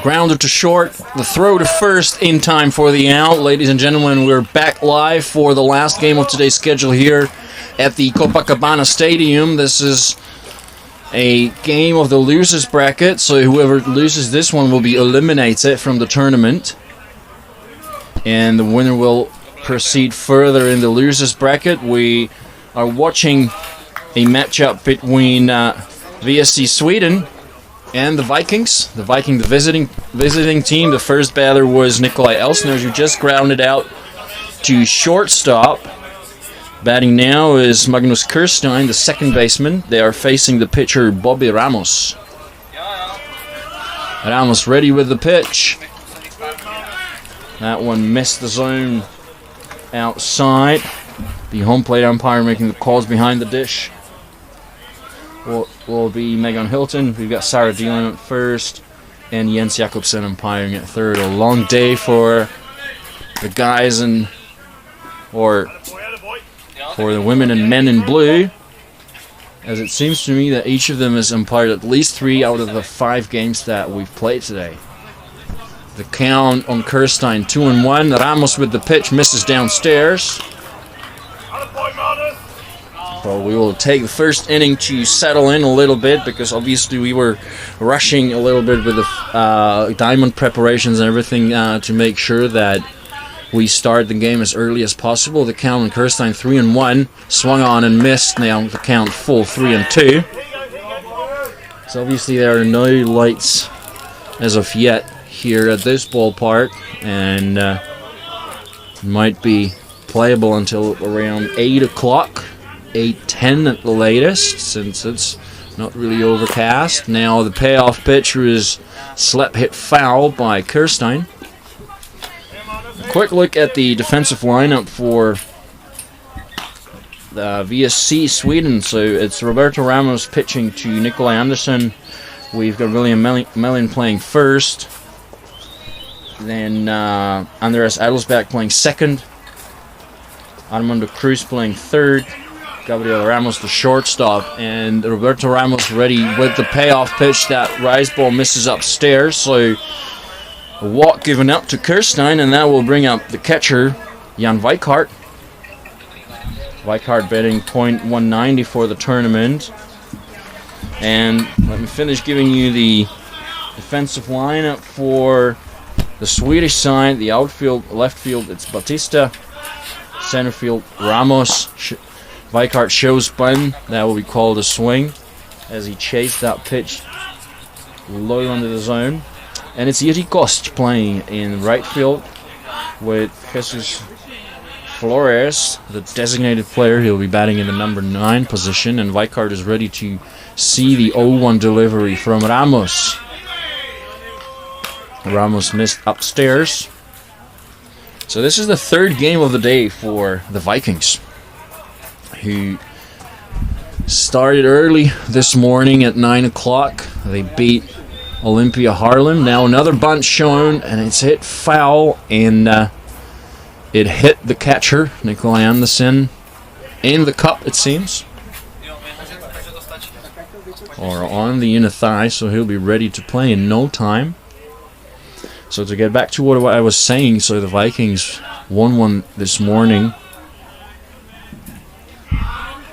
Grounder to short, the throw to first in time for the out. Ladies and gentlemen, we're back live for the last game of today's schedule here at the Copacabana Stadium. This is a game of the losers bracket, so whoever loses this one will be eliminated from the tournament. And the winner will proceed further in the losers bracket. We are watching a matchup between VSC.Sweden and the Vikings. The visiting team. The first batter was Nikolai Elsner, who just grounded out to shortstop. Batting now is Magnus Kirstein, the second baseman. They are facing the pitcher Bobby Ramos. Ramos ready with the pitch. That one missed the zone outside. The home plate umpire making the calls behind the dish will be Megan Hilton. We've got Sarah Dillon at first and Jens Jakobsen umpiring at third. A long day for the guys or for the women and men in blue, as it seems to me that each of them has umpired at least 3 out of the 5 games that we've played today. The count on Kirstein, 2-1. Ramos with the pitch, misses downstairs. So we will take the first inning to settle in a little bit, because obviously we were rushing a little bit with the diamond preparations and everything to make sure that we start the game as early as possible. The count on Kirstein, 3-1. Swung on and missed. Now the count full 3-2. So obviously there are no lights as of yet here at this ballpark, and might be playable until around 8 o'clock. 8:10 at the latest, since it's not really overcast. Now the payoff pitch is slap hit foul by Kirstein. A quick look at the defensive lineup for the VSC.Sweden. So it's Roberto Ramos pitching to Nikolai Andersson. We've got William Mellin playing first. Then Andreas Adelsback playing second. Armando Cruz playing third. Gabriel Ramos the shortstop, and Roberto Ramos ready with the payoff pitch. That rise ball misses upstairs, so a walk given up to Kirstein, and that will bring up the catcher Jan Weikart. Weikart betting .190 for the tournament. And let me finish giving you the defensive lineup for the Swedish side. The outfield, left field, it's Batista. Center field, Ramos. Weikart shows spun. That will be called a swing as he chased that pitch low under the zone. And it's Yuri Kost playing in right field with Jesus Flores, the designated player. He'll be batting in the number 9 position, and Weikart is ready to see the 0-1 delivery from Ramos. Ramos missed upstairs. So this is the third game of the day for the Vikings, who started early this morning at 9 o'clock. They beat Olympia Harlem. Now another bunt shown, and it's hit foul, and it hit the catcher, Nikolai Andersson, in the cup, it seems, or on the inner thigh, so he'll be ready to play in no time. So to get back to what I was saying, so the Vikings won one this morning,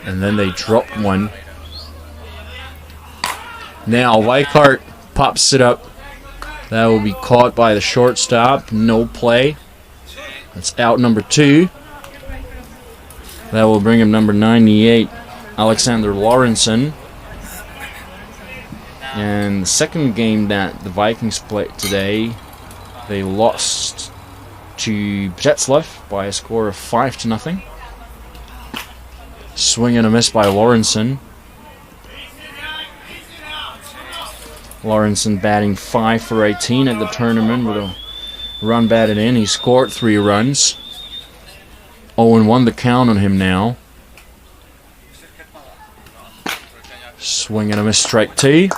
and then they dropped one. Now Weikart pops it up. That will be caught by the shortstop. No play. That's out number 2. That will bring him number 98, Alexander Lorentzen. And the second game that the Vikings played today, they lost to Břeclav by a score of 5-0. Swing and a miss by Lorentzen. Lorentzen batting 5 for 18 at the tournament with a run batted in. He scored 3 runs. 0-1 the count on him now. Swing and a miss, strike 2.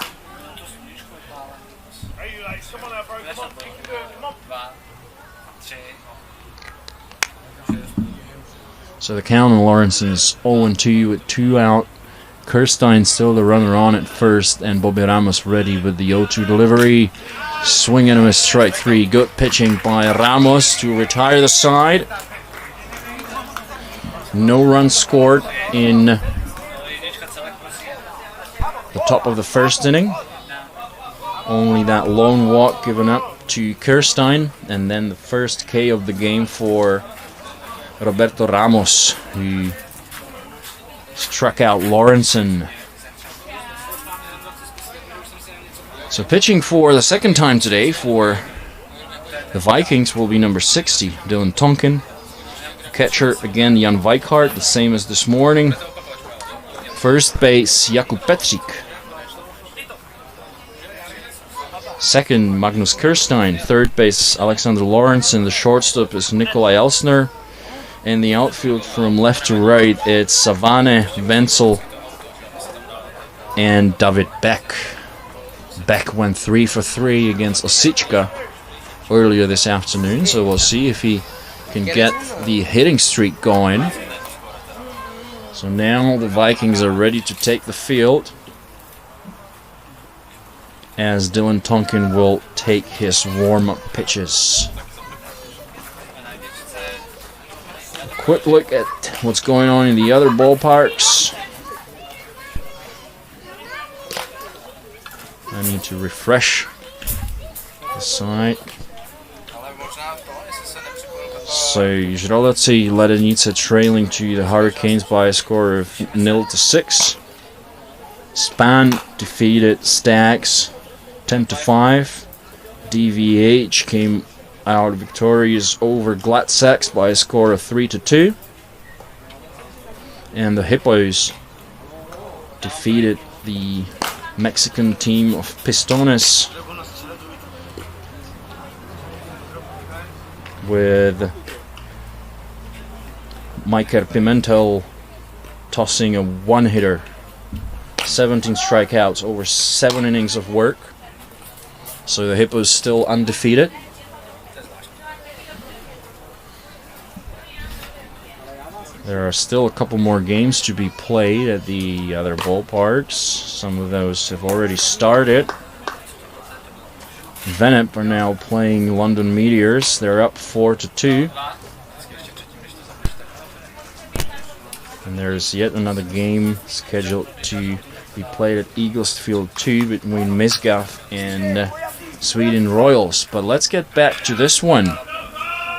So the count on Lorentzen is 0-2 with 2 out Kirstein still the runner on at first, and Bobby Ramos ready with the 0-2 delivery. Swinging him a strike 3. Good pitching by Ramos to retire the side. No runs scored in the top of the first inning. Only that lone walk given up to Kirstein, and then the first K of the game for Roberto Ramos, who struck out Lawrenson. So pitching for the second time today for the Vikings will be number 60, Dylan Tonkin. Catcher again, Jan Weikart, the same as this morning. First base, Jakub Petrik. Second, Magnus Kirstein. Third base, Alexander Lawrenson. The shortstop is Nikolai Elsner. In the outfield from left to right, it's Savane, Wenzel, and David Beck. Beck went 3 for 3 against Osichka earlier this afternoon, so we'll see if he can get the hitting streak going. So now the Vikings are ready to take the field, as Dylan Tonkin will take his warm-up pitches. Quick look at what's going on in the other ballparks. I need to refresh the site. So Žraloci Ledenice trailing to the Hurricanes by a score of 0-6. Span defeated Stags 10-5. DVH came out victorious over Gladsax by a score of 3-2. And the Hippos defeated the Mexican team of Pistones with Maiker Pimentel tossing a one-hitter. 17 strikeouts over 7 innings of work. So the Hippos still undefeated. There are still a couple more games to be played at the other ballparks. Some of those have already started. Venep are now playing London Meteors. They're up 4-2. And there's yet another game scheduled to be played at Eagles Field 2 between Misgaf and Sweden Royals. But let's get back to this one.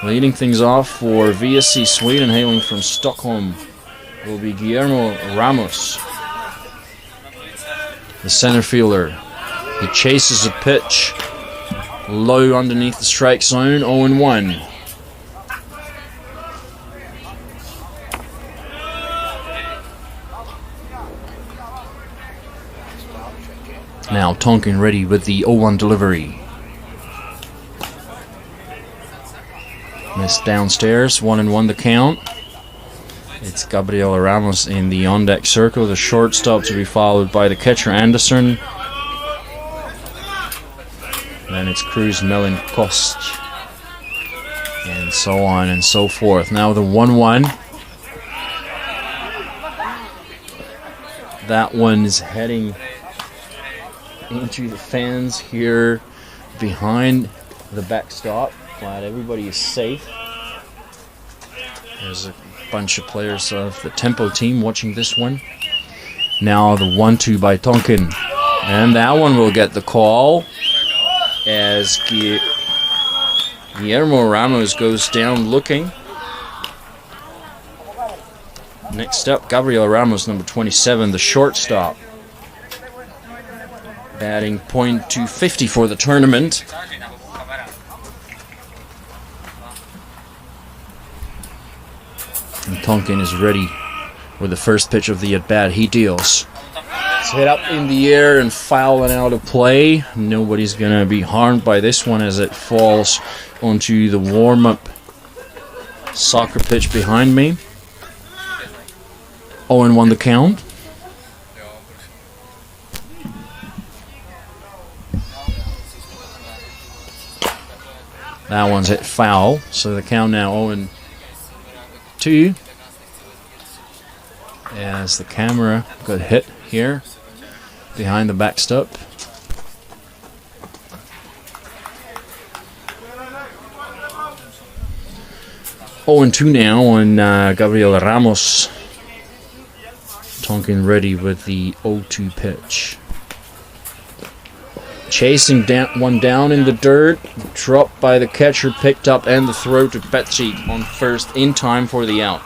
Leading things off for VSC.Sweden, hailing from Stockholm, will be Guillermo Ramos, the center fielder. He chases a pitch low underneath the strike zone, 0-1. Now Tonkin ready with the 0-1 delivery. Missed downstairs, 1-1 the count. It's Gabriel Ramos in the on-deck circle, the shortstop to be followed by the catcher Anderson. Then it's Cruz, Melin, Kost, and so on and so forth. Now the 1-1. That one is heading into the fans here behind the backstop. Glad everybody is safe. There's a bunch of players of the Tempo team watching this one. Now the 1-2 by Tonkin. And that one will get the call as Guillermo Ramos goes down looking. Next up, Gabriel Ramos, number 27, the shortstop. Batting .250 for the tournament. And Tonkin is ready with the first pitch of the at-bat. He deals. It's hit up in the air and foul and out of play. Nobody's going to be harmed by this one as it falls onto the warm-up soccer pitch behind me. 0-1 the count. That one's hit foul, so the count now 0-2. As the camera got hit here behind the backstop. Oh, and 2 now on Gabriel Ramos. Tonkin ready with the 0-2 pitch. Chasing one down in the dirt. Dropped by the catcher, picked up, and the throw to Petri on first in time for the out.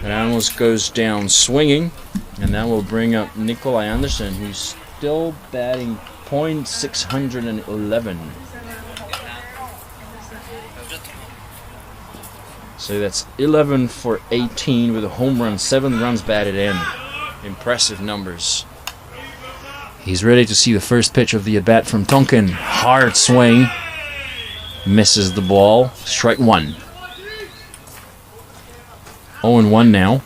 Ramos goes down swinging, and that will bring up Nikolai Andersson, who's still batting .611. So that's 11 for 18 with a home run, 7 runs batted in. Impressive numbers. He's ready to see the first pitch of the at-bat from Tonkin. Hard swing. Misses the ball. Strike 1. 0-1 now.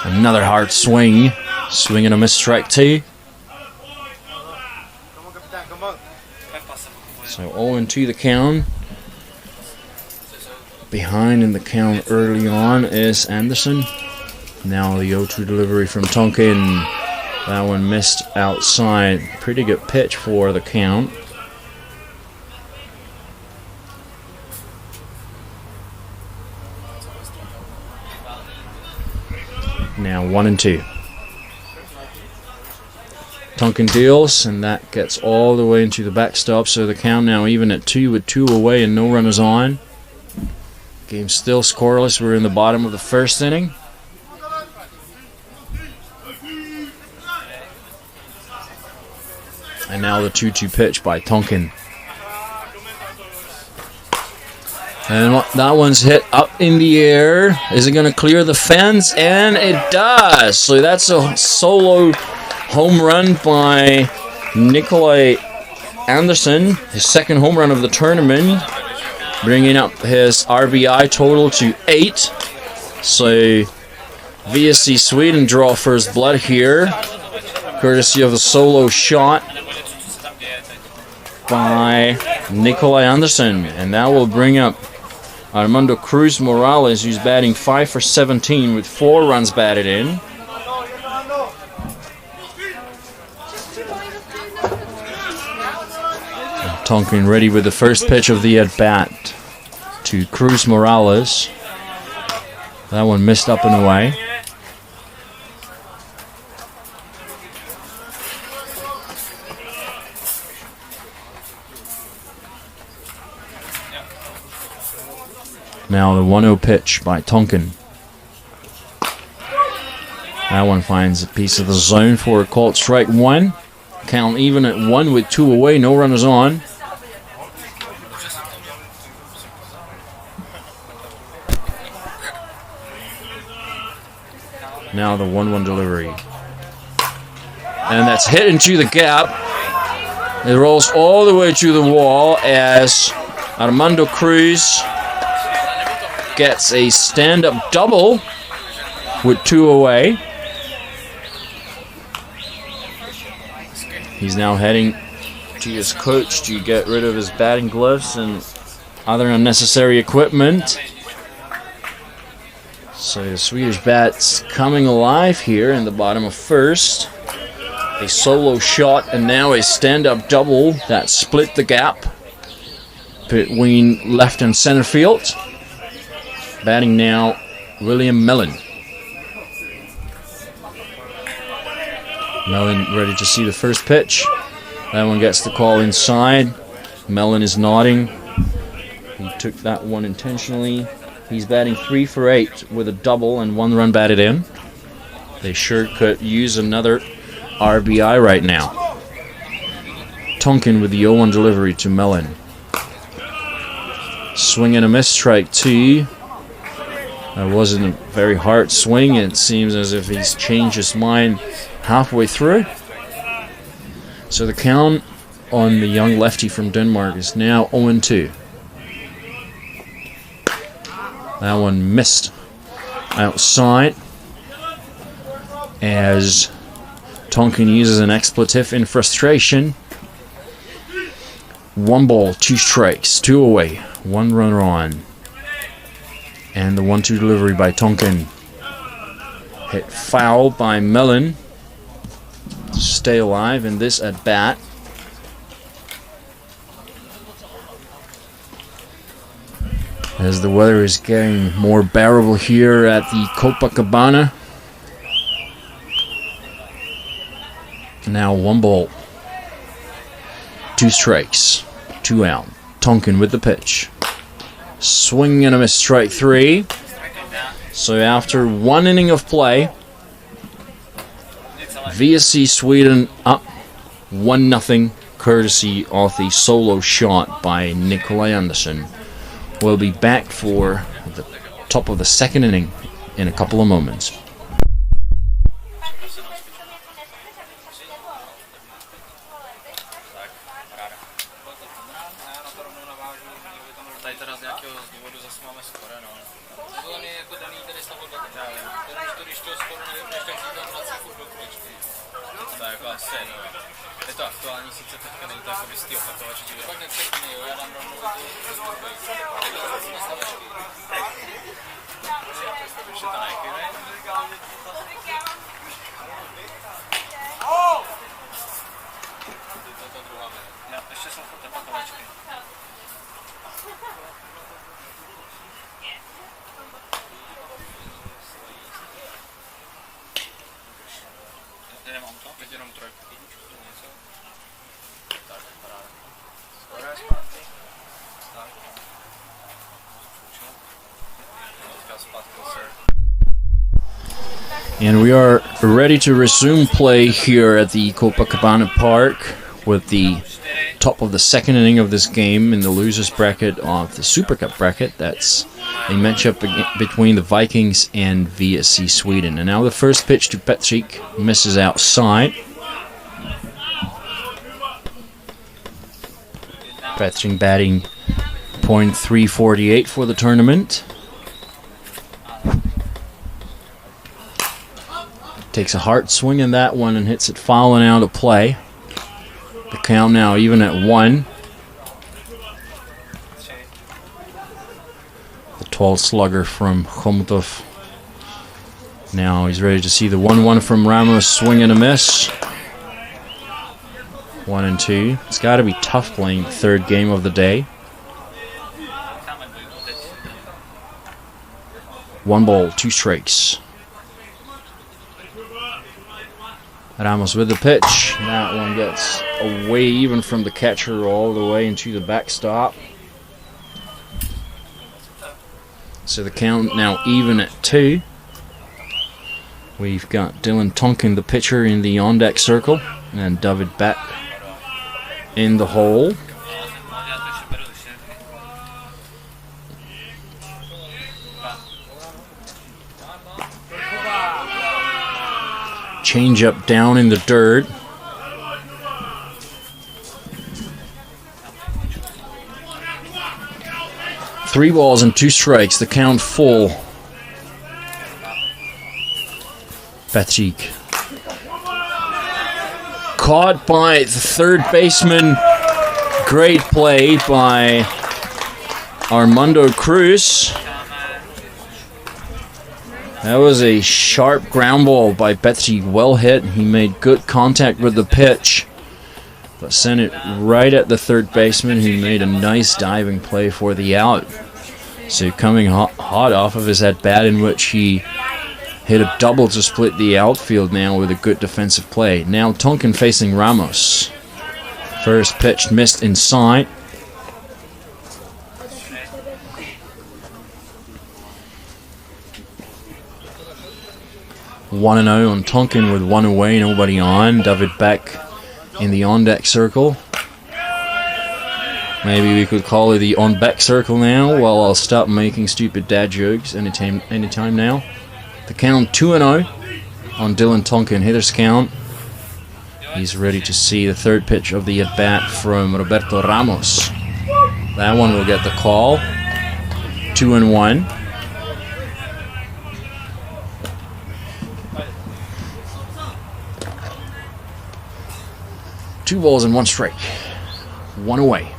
Another hard swing. Swing and a miss, strike 2. So 0-2 the count. Behind in the count early on is Anderson. Now the 0-2 delivery from Tonkin. That one missed outside. Pretty good pitch for the count. Now 1-2. Tonkin deals, and that gets all the way into the backstop. So the count now even at 2 with 2 away and no runners on. Game still scoreless. We're in the bottom of the first inning. And now the 2-2 pitch by Tonkin. And that one's hit up in the air. Is it going to clear the fence? And it does. So that's a solo home run by Nikolai Andersson. His second home run of the tournament. Bringing up his RBI total to 8. So VSC.Sweden draw first blood here. Courtesy of the solo shot by Nikolai Andersson. And that will bring up Armando Cruz Morales, who's batting 5 for 17 with 4 runs batted in. Tonkin ready with the first pitch of the at-bat to Cruz Morales. That one missed up and away. Now the 1-0 pitch by Tonkin. That one finds a piece of the zone for a called strike 1. Count even at 1 with 2 away, no runners on. Now the 1-1 delivery. And that's hit into the gap. It rolls all the way to the wall as Armando Cruz gets a stand-up double with 2 away. He's now heading to his coach to get rid of his batting gloves and other unnecessary equipment. So the Swedish bat's coming alive here in the bottom of first. A solo shot and now a stand-up double that split the gap between left and center field. Batting now, William Mellon. Mellon ready to see the first pitch. That one gets the call inside. Mellon is nodding. He took that one intentionally. He's batting 3 for 8 with a double and 1 run batted in. They sure could use another RBI right now. Tonkin with the 0-1 delivery to Mellon. Swing and a miss, strike 2. That wasn't a very hard swing. It seems as if he's changed his mind halfway through. So the count on the young lefty from Denmark is now 0-2. That one missed outside as Tonkin uses an expletive in frustration. 1 ball, 2 strikes, 2 away, 1 runner on. And the 1-2 delivery by Tonkin. Hit foul by Mellon. Stay alive in this at bat. As the weather is getting more bearable here at the Copacabana. Now 1 ball, 2 strikes, 2 out. Tonkin with the pitch. Swing and a miss, strike 3. So after 1 inning of play, VSC.Sweden up 1-0, courtesy of the solo shot by Nikolaj Andersson. We'll be back for the top of the 2nd inning in a couple of moments. And we are ready to resume play here at the Copacabana Park with the top of the 2nd inning of this game in the losers bracket of the Super Cup bracket. That's a matchup between the Vikings and VSC.Sweden. And now the first pitch to Patrick misses outside. Patrick batting .348 for the tournament. Takes a hard swing in that one and hits it foul and out of play. The count now even at 1. The tall slugger from Chomutov. Now he's ready to see the 1-1 from Ramos. Swing and a miss. 1-2. It's got to be tough playing the 3rd game of the day. 1 ball, 2 strikes. Ramos with the pitch. That one gets away even from the catcher all the way into the backstop. So the count now even at 2. We've got Dylan Tonkin, the pitcher, in the on-deck circle, and David back in the hole. Change up down in the dirt. Three balls and 2 strikes. The count full. Patrick. Caught by the 3rd baseman. Great play by Armando Cruz. That was a sharp ground ball by Patrick, well hit. He made good contact with the pitch, but sent it right at the 3rd baseman, who made a nice diving play for the out. So coming hot off of his at-bat, in which he hit a double to split the outfield now with a good defensive play. Now Tonkin facing Ramos. First pitch missed inside. One and 0 on Tonkin with 1 away, nobody on. David back in the on-deck circle. Maybe we could call it the on-back circle now. Well, I'll stop making stupid dad jokes anytime now. The count 2-0 on Dylan Tonkin. Hitter's count. He's ready to see the 3rd pitch of the at-bat from Roberto Ramos. That one will get the call. 2-1. Two balls and 1 strike. 1 away.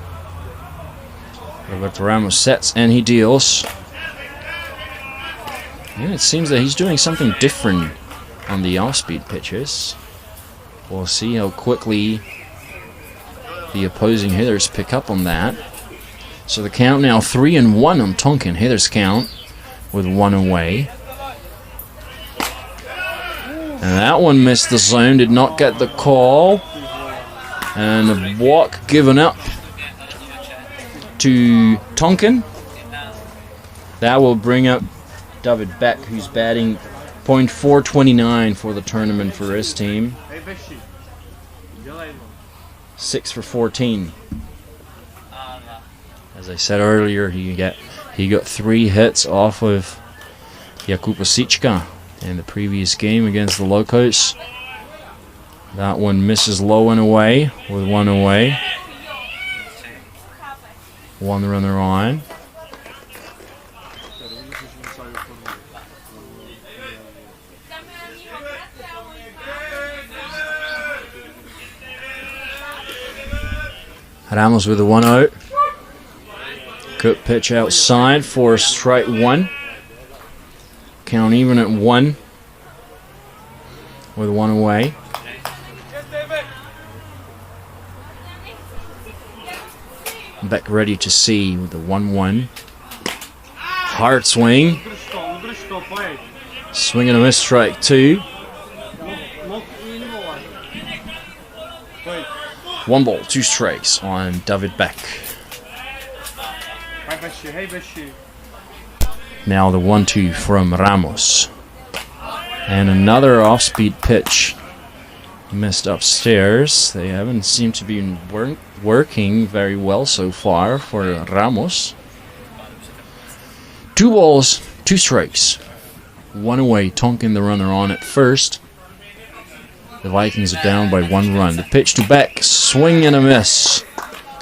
Roberto Ramos sets and he deals. Yeah, it seems that he's doing something different on the off-speed pitches. We'll see how quickly the opposing hitters pick up on that. So the count now 3-1 on Tonkin. Hitters count with 1 away. And that one missed the zone, did not get the call. And a walk given up to Tonkin. That will bring up David Beck, who's batting .429 for the tournament for his team. 6 for 14. As I said earlier, he got 3 hits off of Jakub Osiczka in the previous game against the Locos. That one misses low and away with 1 away. 1 runner on. Ramos with a 1-0. Good pitch outside for strike 1. Count even at 1 with 1 away. Beck ready to see with the 1-1. Hard swing. Swing and a miss, strike 2. 1 ball, 2 strikes on David Beck. Now the 1-2 from Ramos. And another off-speed pitch missed upstairs. They haven't seemed to be working very well so far for Ramos. 2 balls, 2 strikes. 1 away, Tonkin the runner on at first. The Vikings are down by 1 run. The pitch to Beck, swing and a miss.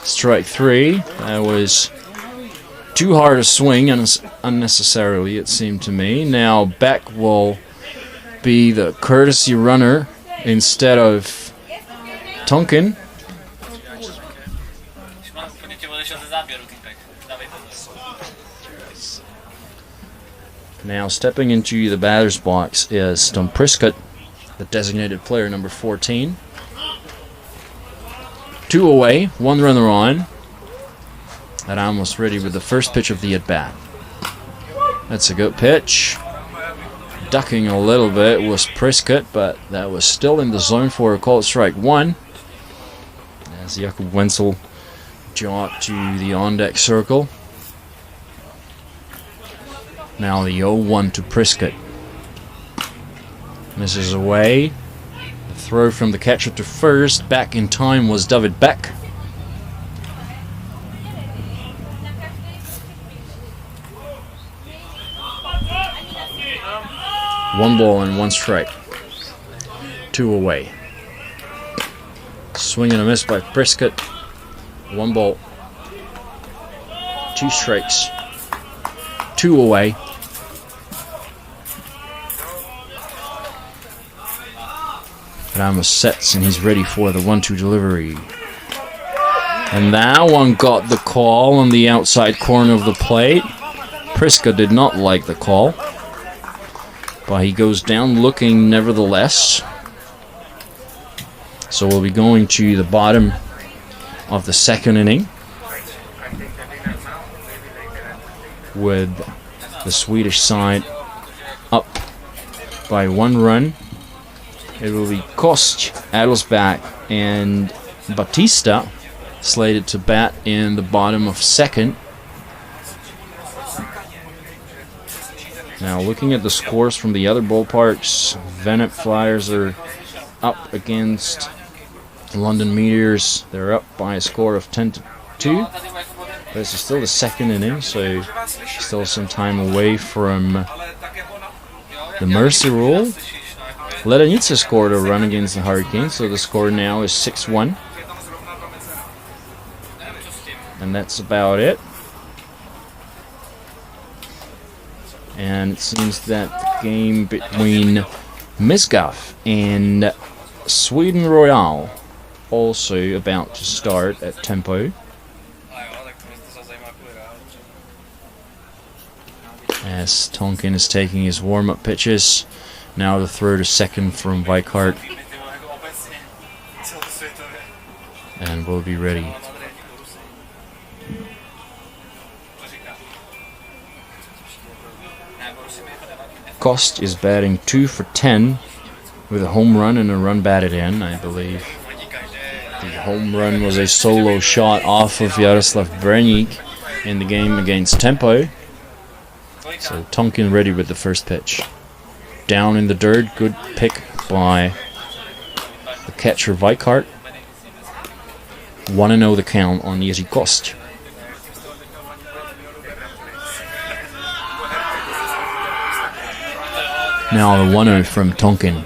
Strike 3. That was too hard a swing, unnecessarily it seemed to me. Now Beck will be the courtesy runner instead of Tonkin. Now stepping into the batter's box is Tom Prescott, the designated player number 14. 2 away, 1 runner on. And almost ready with the first pitch of the at-bat. That's a good pitch. Ducking a little bit was Prescott, but that was still in the zone for a called strike 1. As Jakub Wenzel jogged to the on-deck circle. Now the 0-1 to Prescott. Misses away. The throw from the catcher to first. Back in time was David Beck. One ball and 1 strike. 2 away. Swing and a miss by Prescott. 1 ball. 2 strikes. 2 away. Ramos sets and he's ready for the 1-2 delivery. And that one got the call on the outside corner of the plate. Prescott did not like the call, but he goes down looking nevertheless. So we'll be going to the bottom of the 2nd inning with the Swedish side up by 1 run. It will be Kost, Adelsback, and Batista slated to bat in the bottom of 2nd. Now looking at the scores from the other ballparks, Venet Flyers are up against London Meteors. They're up by a score of 10-2. This is still the 2nd inning, so still some time away from the mercy rule. Ledenice scored a run against the Hurricanes, so the score now is 6-1. And that's about it. And it seems that the game between Misgav and Sweden Royal also about to start at tempo. As Tonkin is taking his warm-up pitches. Now the throw to second from Vikart. And we'll be ready. Kost is batting 2 for 10 with a home run and a run batted in, I believe. The home run was a solo shot off of Jaroslav Brenik in the game against Tempo. So Tonkin ready with the first pitch. Down in the dirt, good pick by the catcher Vikart. 1-0 the count on Jiří Kost. Now the 1-0 from Tonkin.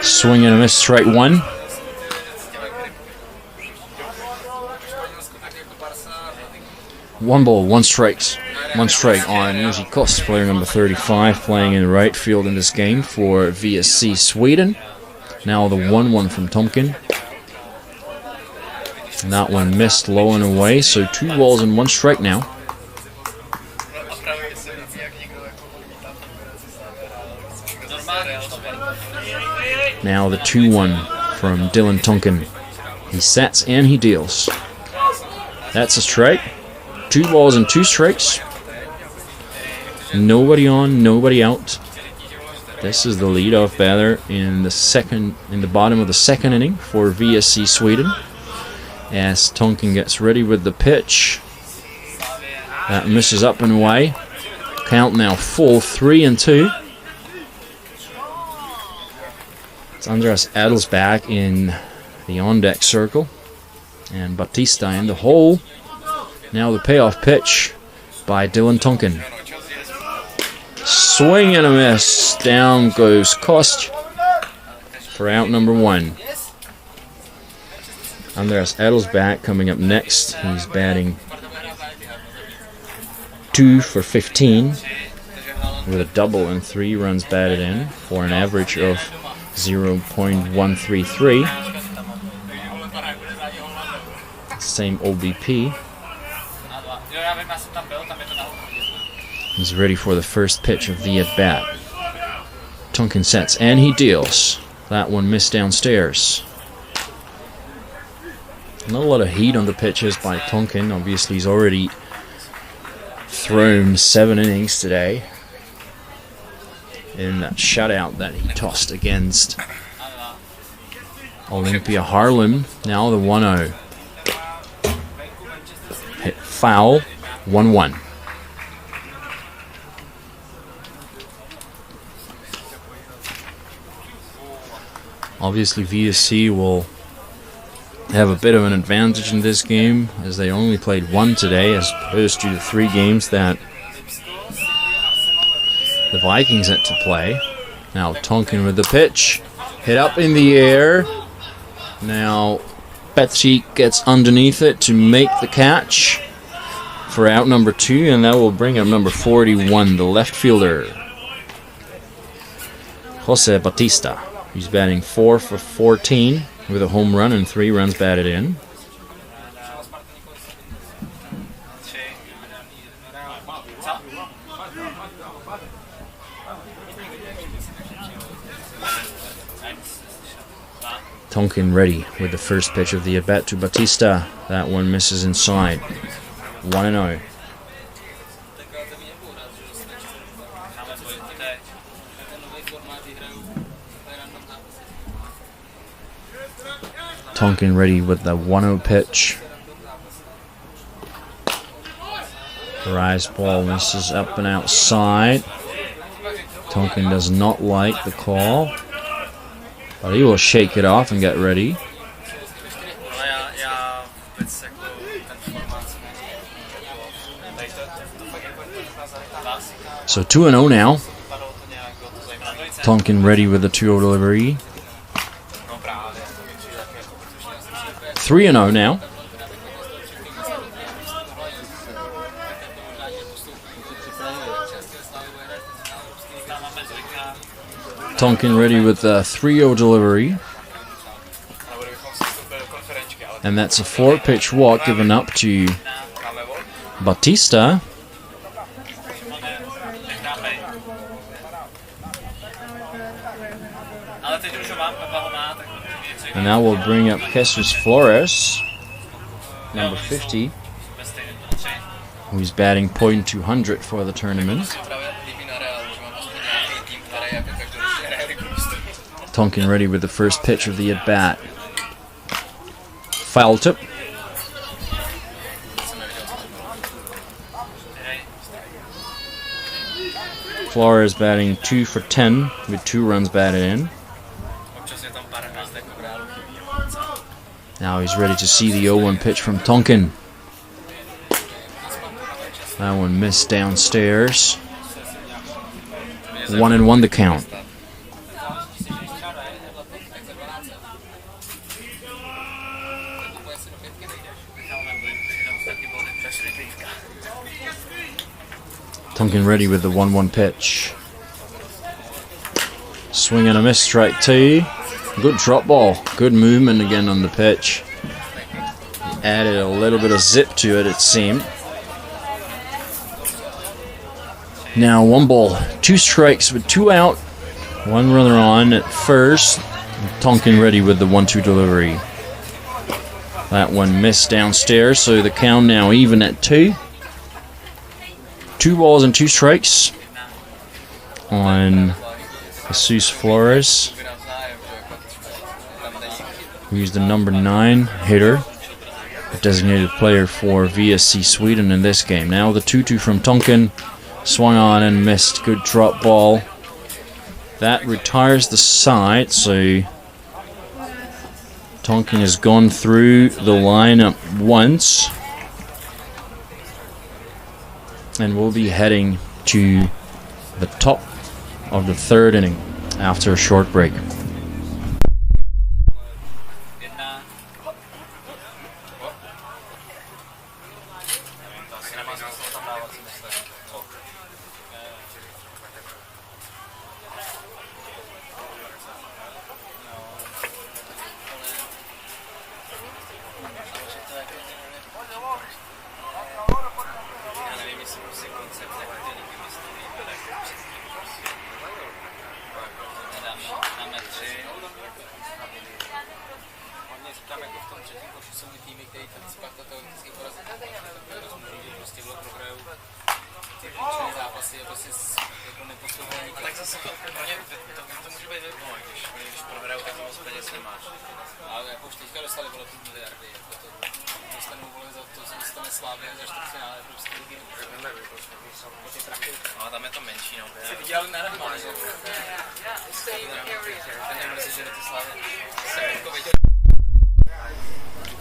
Swing and a miss, strike one. One ball, one strike on Jiří Kost, player number 35, playing in right field in this game for VSC.Sweden. Now the 1-1 from Tonkin. And that one missed low and away, so 2 balls and 1 strike now. Now the 2-1 from Dylan Tonkin. He sets and he deals. That's a strike. 2 balls and 2 strikes. Nobody on, nobody out. This is the leadoff batter in the bottom of the second inning for VSC.Sweden. As Tonkin gets ready with the pitch. That misses up and away. Count now full, 3-2. It's Andreas Adelsback in the on-deck circle. And Batista in the hole. Now the payoff pitch by Dylan Tonkin. Swing and a miss. Down goes Kost for out number 1. Andreas Adelsback coming up next. He's batting 2 for 15 with a double and 3 runs batted in for an average of 0.133. Same OBP. He's ready for the first pitch of the at-bat. Tonkin sets and he deals. That one missed downstairs. Not a lot of heat on the pitches by Tonkin. Obviously he's already thrown 7 innings today in that shutout that he tossed against Olympia Haarlem. Now the 1-0. Hit foul. 1-1. Obviously VSC will have a bit of an advantage in this game as they only played 1 today as opposed to the 3 games that the Vikings had to play. Now Tonkin with the pitch. Hit up in the air. Now Petřík gets underneath it to make the catch for out number 2, and that will bring up number 41, the left fielder, Jose Batista. He's batting 4 for 14 with a home run and 3 runs batted in. Tonkin ready with the first pitch of the at-bat to Batista. That one misses inside. 1-0. Tonkin ready with the 1-0 pitch. Rise ball misses up and outside. Tonkin does not like the call, but he will shake it off and get ready. So 2-0 now. Tonkin ready with the 2-0 delivery. 3-0 now. Tonkin ready with the 3-0 delivery. And that's a 4-pitch walk given up to Batista. And now we'll bring up Jesus Flores, number 50, who's batting .200 for the tournament. Tonkin ready with the first pitch of the at-bat. Foul tip. Flores batting 2 for 10 with 2 runs batted in. Now he's ready to see the 0-1 pitch from Tonkin. That one missed downstairs. 1-1 the count. Tonkin ready with the 1-1 pitch. Swing and a miss, strike 2. Good drop ball. Good movement again on the pitch. Added a little bit of zip to it, it seemed. Now 1 ball, 2 strikes with 2 out. 1 runner on at first. Tonkin ready with the 1-2 delivery. That one missed downstairs, so the count now even at 2. 2 balls and 2 strikes on Jesus Flores, who's the number 9 hitter, a designated player for VSC.Sweden in this game. Now the 2-2 from Tonkin, swung on and missed. Good drop ball. That retires the side, so Tonkin has gone through the lineup once. And we'll be heading to the top of the 3rd inning after a short break.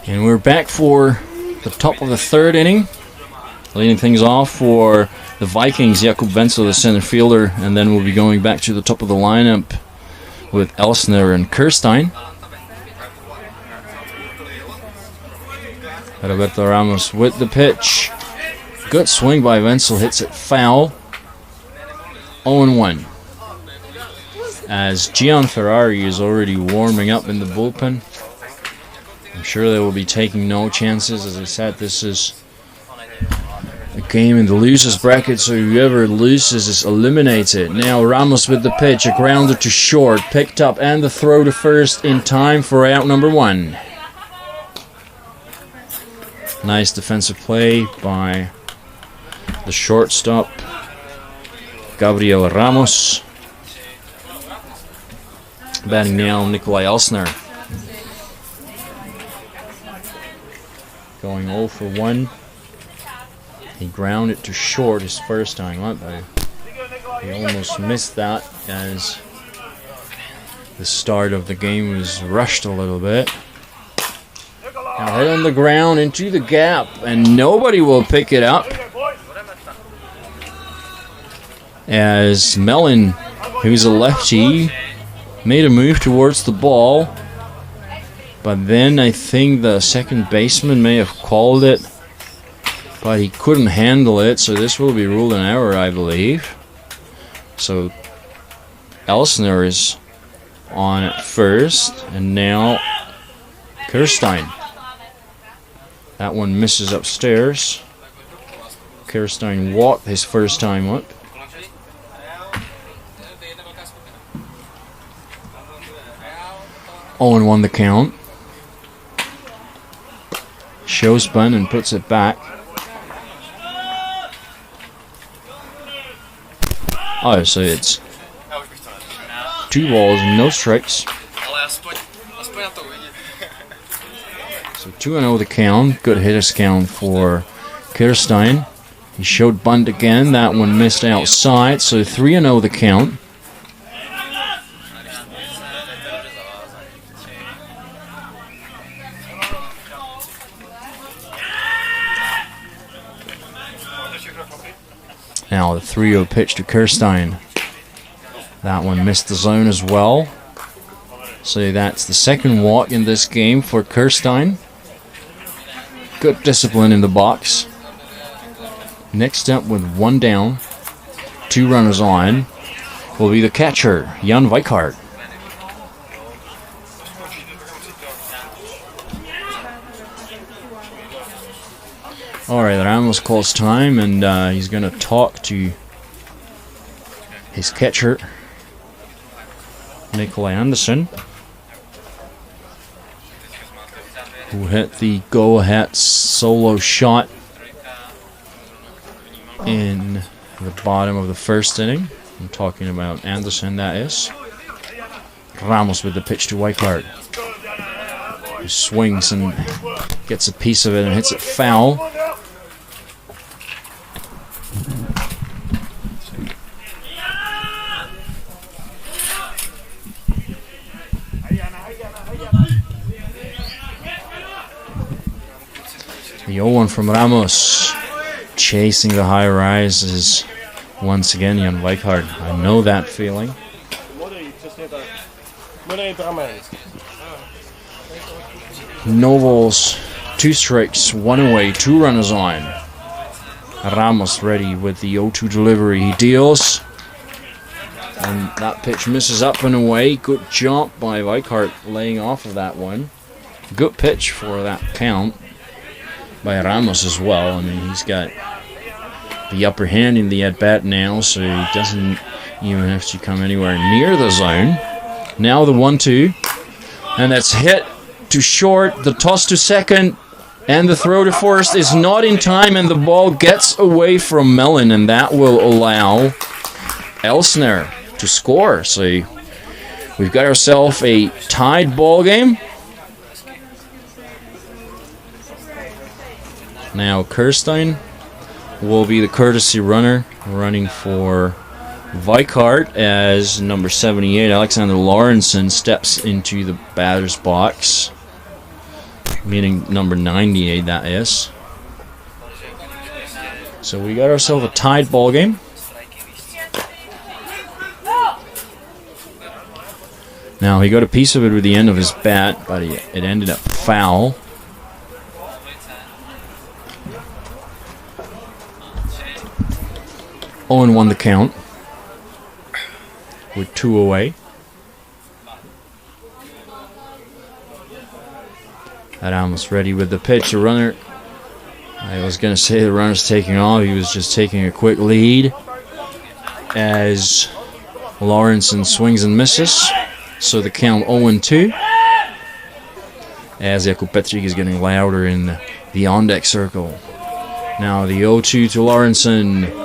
And we're back for the top of the 3rd inning. Leading things off for the Vikings, Jakub Wenzel, the center fielder, and then we'll be going back to the top of the lineup with Elsner and Kirstein. Roberto Ramos with the pitch. Good swing by Wenzel, hits it foul. 0-1. As Gian Ferrari is already warming up in the bullpen. I'm sure they will be taking no chances. As I said, this is a game in the losers bracket, so whoever loses is eliminated. Now Ramos with the pitch, a grounder to short, picked up, and the throw to first in time for out number 1. Nice defensive play by the shortstop, Gabriel Ramos. Batting now, Nikolai Elsner. Going 0 for 1. He grounded to short his first time up, but he almost missed that as the start of the game was rushed a little bit. Now hit on the ground into the gap, and nobody will pick it up. As Mellon, who's a lefty, made a move towards the ball, but then I think the second baseman may have called it, but he couldn't handle it, so this will be ruled an error, I believe. So Elsner is on at first, and now Kirstein. That one misses upstairs. Kerstein walked his first time up. Owen won the count. Shows spun and puts it back. Oh, so it's 2 balls and no strikes. So 2-0 the count. Good hitters count for Kerstein. He showed bunt again. That one missed outside. So 3-0 the count. Now the 3-0 pitch to Kerstein. That one missed the zone as well. So that's the second walk in this game for Kerstein. Good discipline in the box. Next up with 1 down, 2 runners on, will be the catcher, Jan Vikings. Alright, Ramos calls time, and he's going to talk to his catcher, Nikolai Andersson, who hit the go-ahead solo shot in the bottom of the first inning. I'm talking about Andersson, that is. Ramos with the pitch to Vikings. He swings and gets a piece of it and hits it foul. The 0-1 from Ramos. Chasing the high rise is once again Jan Vikings. I know that feeling. No balls, 2 strikes, 1 away, 2 runners on. Ramos ready with the 0-2 delivery. He deals. And that pitch misses up and away. Good jump by Vikings laying off of that one. Good pitch for that count by Ramos as well. I mean, he's got the upper hand in the at-bat now, so he doesn't even have to come anywhere near the zone. Now the 1-2, and that's hit to short. The toss to second, and the throw to first is not in time, and the ball gets away from Mellon, and that will allow Elsner to score. So we've got ourselves a tied ball game. Now Kerstein will be the courtesy runner, running for Vikings as number 78, Alexander Lawrenson, steps into the batter's box, meaning number 98, that is. So we got ourselves a tied ball game. Now he got a piece of it with the end of his bat, but it ended up foul. Owen won the count with 2 away. Ramos ready with the pitch. The runner, I was going to say the runner's taking off. He was just taking a quick lead as Lawrenson swings and misses. So the count 0-2. As Jakub Petrik is getting louder in the on-deck circle. Now the 0-2 to Lawrenson.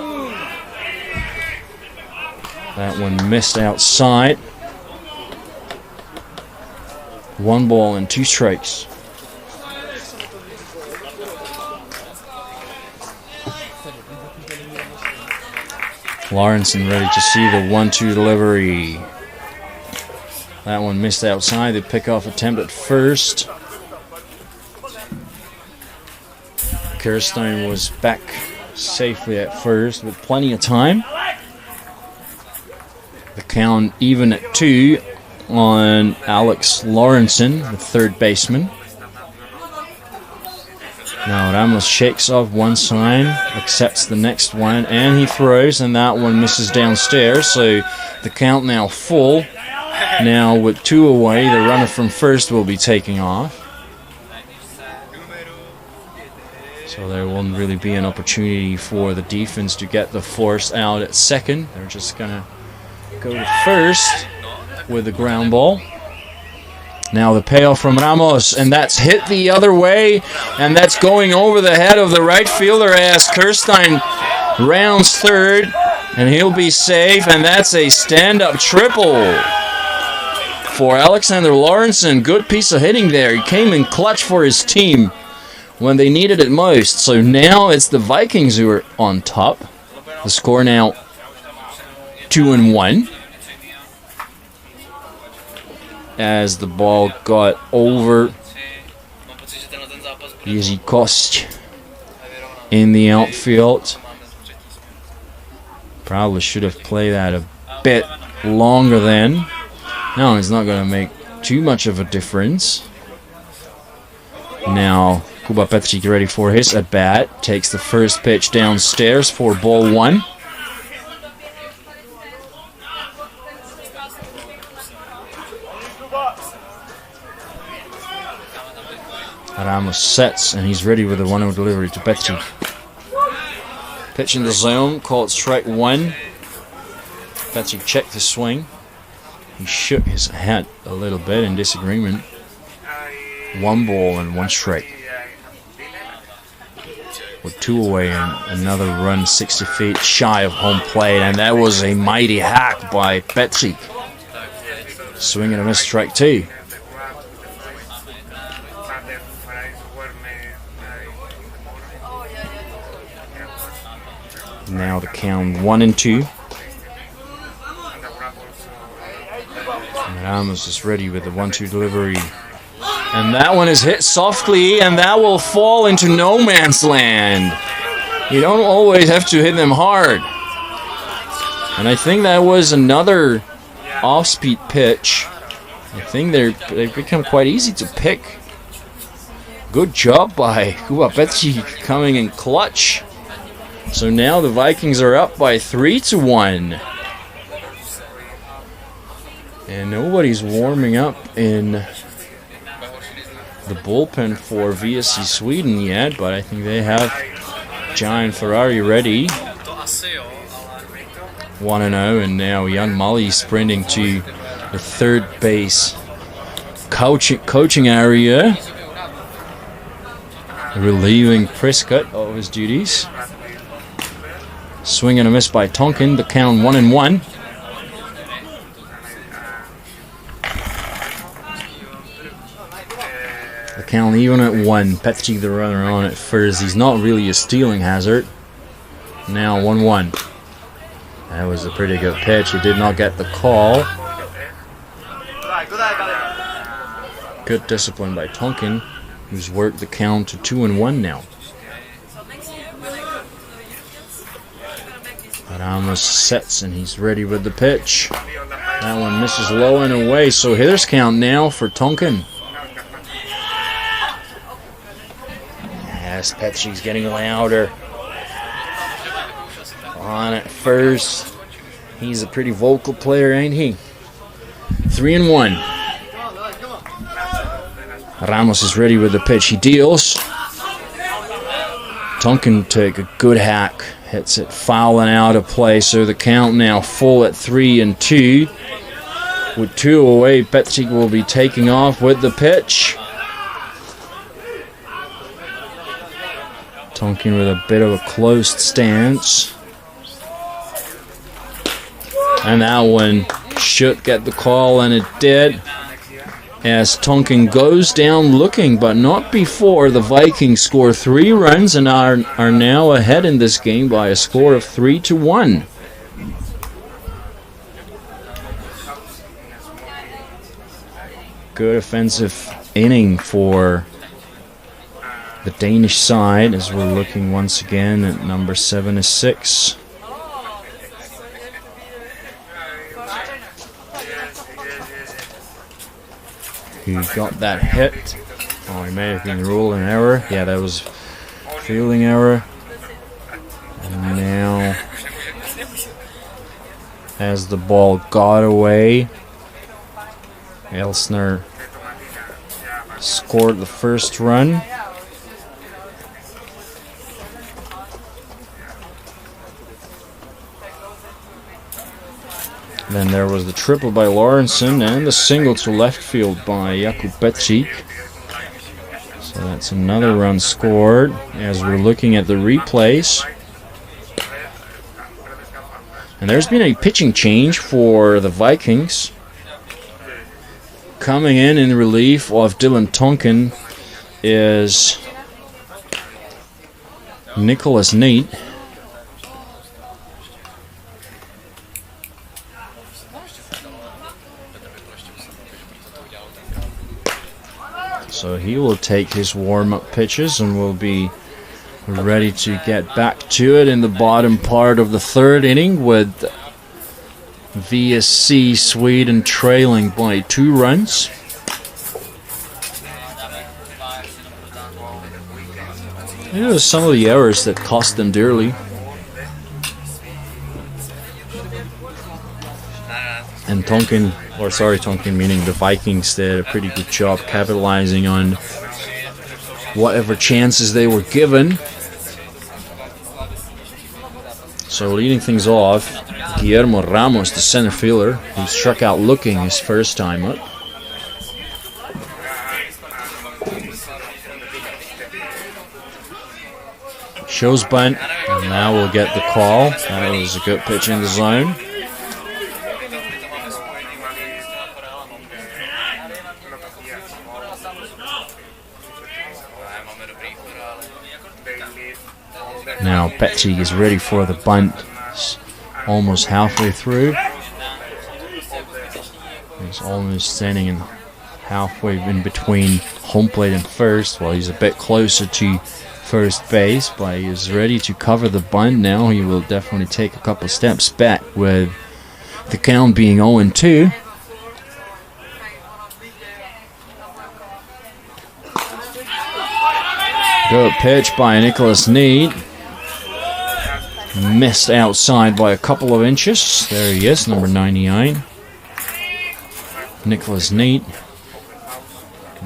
That one missed outside. 1 ball and 2 strikes. Lawrenson ready to see the 1-2 delivery. That one missed outside. The pickoff attempt at first. Kerstein was back safely at first with plenty of time. The count even at 2 on Alex Lawrenson, the third baseman. Now Ramos shakes off one sign, accepts the next one, and he throws, and that one misses downstairs. So the count now full. Now with 2 away, the runner from first will be taking off. So there won't really be an opportunity for the defense to get the force out at second. They're just gonna go to first with the ground ball. Now the payoff from Ramos, and that's hit the other way, and that's going over the head of the right fielder as Kirstein rounds third, and he'll be safe, and that's a stand-up triple for Alexander Lawrenson. Good piece of hitting there. He came in clutch for his team when they needed it most. So now it's the Vikings who are on top. The score now 2-1. As the ball got over Jiří Kost in the outfield. Probably should have played that a bit longer then. No, it's not going to make too much of a difference. Now Kuba Petřík ready for his at-bat. Takes the first pitch downstairs for ball one. Ramos sets, and he's ready with a 1-0 delivery to Petřík. Pitch in the zone, called strike one. Petřík checked the swing. He shook his head a little bit in disagreement. 1 ball and 1 strike. With 2 away and another run 60 feet shy of home plate, and that was a mighty hack by Petřík. Swing and a miss, strike 2. Now the count 1-2. Ramos is ready with the 1-2 delivery. And that one is hit softly, and that will fall into no man's land. You don't always have to hit them hard. And I think that was another off-speed pitch. I think they've become quite easy to pick. Good job by Kuba Petřík coming in clutch. So now the Vikings are up by 3-1. And nobody's warming up in the bullpen for VSC.Sweden yet, but I think they have Giant Ferrari ready. 1-0, and now Jan Mali sprinting to the third base coaching area, relieving Prescott of his duties. Swing and a miss by Tonkin. The count 1-1. The count even at 1. Petřík the runner on at first. He's not really a stealing hazard. Now 1-1. That was a pretty good pitch. He did not get the call. Good discipline by Tonkin, who's worked the count to 2-1 now. Ramos sets, and he's ready with the pitch. That one misses low and away, so hitter's count now for Tonkin. Yes, Petřík's getting louder. On at first. He's a pretty vocal player, ain't he? 3-1. Ramos is ready with the pitch. He deals. Tonkin take a good hack. Hits it foul and out of play, so the count now full at 3-2. With 2 away, Petřík will be taking off with the pitch. Tonkin with a bit of a closed stance. And that one should get the call, and it did. As Tonkin goes down looking, but not before the Vikings score 3 runs and are now ahead in this game by a score of 3-1. Good offensive inning for the Danish side, as we're looking once again at number 76. He got that hit. Oh, he may have been ruling error. Yeah, that was fielding error. And now, as the ball got away, Elsner scored the first run. Then there was the triple by Lawrenson and the single to left field by Jakub Petřík. So that's another run scored as we're looking at the replays. And there's been a pitching change for the Vikings. Coming in relief of Dylan Tonkin is Nicholas Nate. So he will take his warm-up pitches and will be ready to get back to it in the bottom part of the third inning with VSC.Sweden trailing by 2 runs. It was some of the errors that cost them dearly. And Tonkin meaning the Vikings, did a pretty good job capitalizing on whatever chances they were given. So leading things off, Guillermo Ramos, the center fielder, who struck out looking his first time up. Shows bunt, and now we'll get the call. That was a good pitch in the zone. Now Petřík is ready for the bunt. He's almost halfway through. He's almost standing in halfway in between home plate and first. Well, he's a bit closer to first base, but he is ready to cover the bunt now. He will definitely take a couple steps back with the count being 0-2. Good pitch by Nicholas Nate. Missed outside by a couple of inches. There he is, number 99. Nicholas Nate,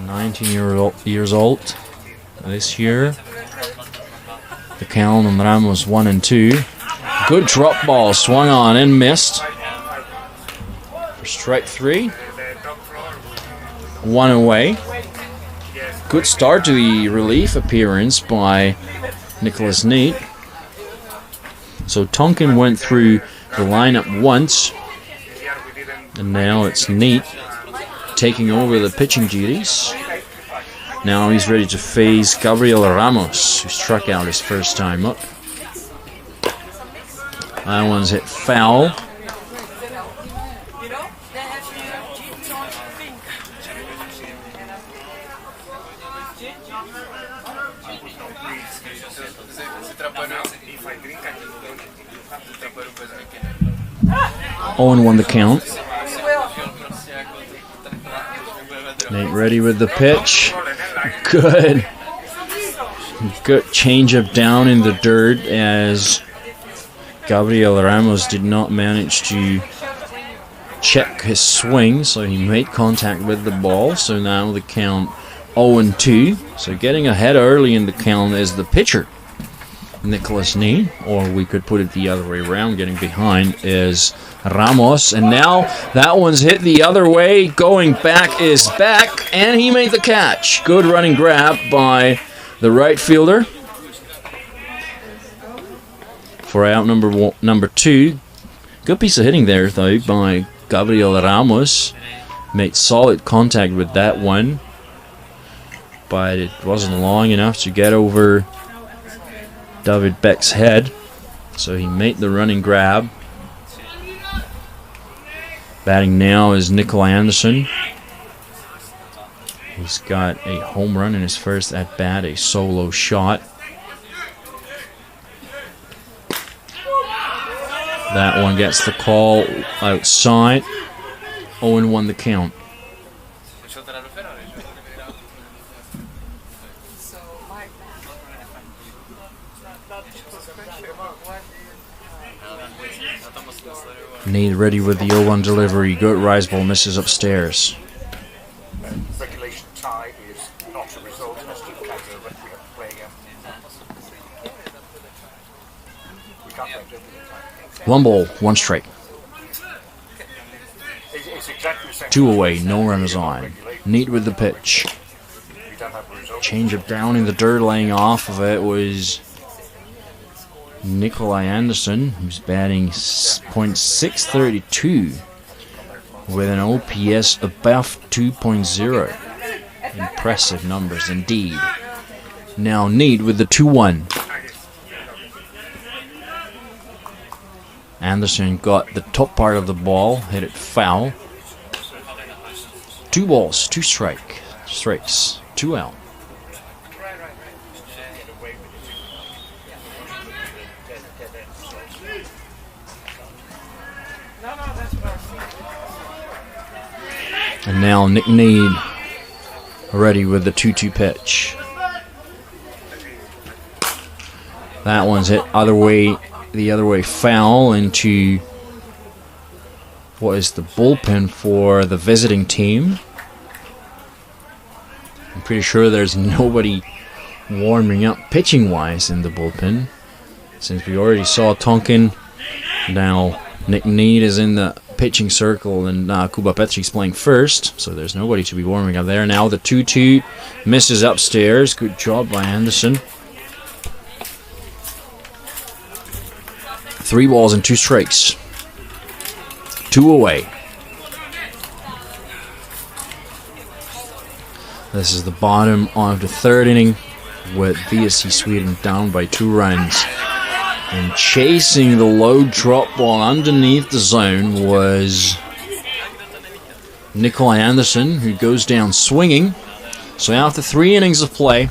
19 years old this year. The count on Ramos 1-2. Good drop ball, swung on and missed. For strike 3. 1 away. Good start to the relief appearance by Nicholas Nate. So Tonkin went through the lineup once, and now it's Nate taking over the pitching duties. Now he's ready to face Gabriel Ramos, who struck out his first time up. That one's hit foul. Owen won the count. Nate ready with the pitch. Good. Good changeup down in the dirt as Gabriel Ramos did not manage to check his swing, so he made contact with the ball. So now the count 0-2. So getting ahead early in the count is the pitcher, Nicholas Nate, or we could put it the other way around. Getting behind is Ramos, and now that one's hit the other way. Going back is back, and he made the catch. Good running grab by the right fielder for out number 2. Good piece of hitting there, though, by Gabriel Ramos. Made solid contact with that one, but it wasn't long enough to get over David Beck's head, so he made the running grab. Batting now is Nikolai Anderson. He's got a home run in his first at-bat, a solo shot. That one gets the call outside. 0-1 the count. Nate ready with the 0-1 delivery. Good rise ball, misses upstairs. Regulation tie is not a result. Has to carry over. We have to play again. We can't play. 1 ball, 1 strike. It's exactly the same. 2 away, no runners on. Neat with the pitch. We don't have a result. Change up down in the dirt, laying off of it was Nikolai Anderson, who's batting .632 with an OPS above 2.0. Impressive numbers indeed. Now Neat with the 2-1. Anderson got the top part of the ball, hit it foul. 2 balls, 2 strikes, 2 out. And now Nick Need ready with the 2-2 pitch. That one's hit the other way foul into what is the bullpen for the visiting team. I'm pretty sure there's nobody warming up pitching wise in the bullpen, since we already saw Tonkin. Now Nick Need is in the pitching circle, and Kuba Petri's playing first, so there's nobody to be warming up there. Now the 2-2 misses upstairs. Good job by Anderson. 3 balls and 2 strikes. 2 away. This is the bottom of the 3rd inning with VSC.Sweden down by 2 runs. And chasing the low drop ball underneath the zone was Nikolai Anderson, who goes down swinging. So after 3 innings of play,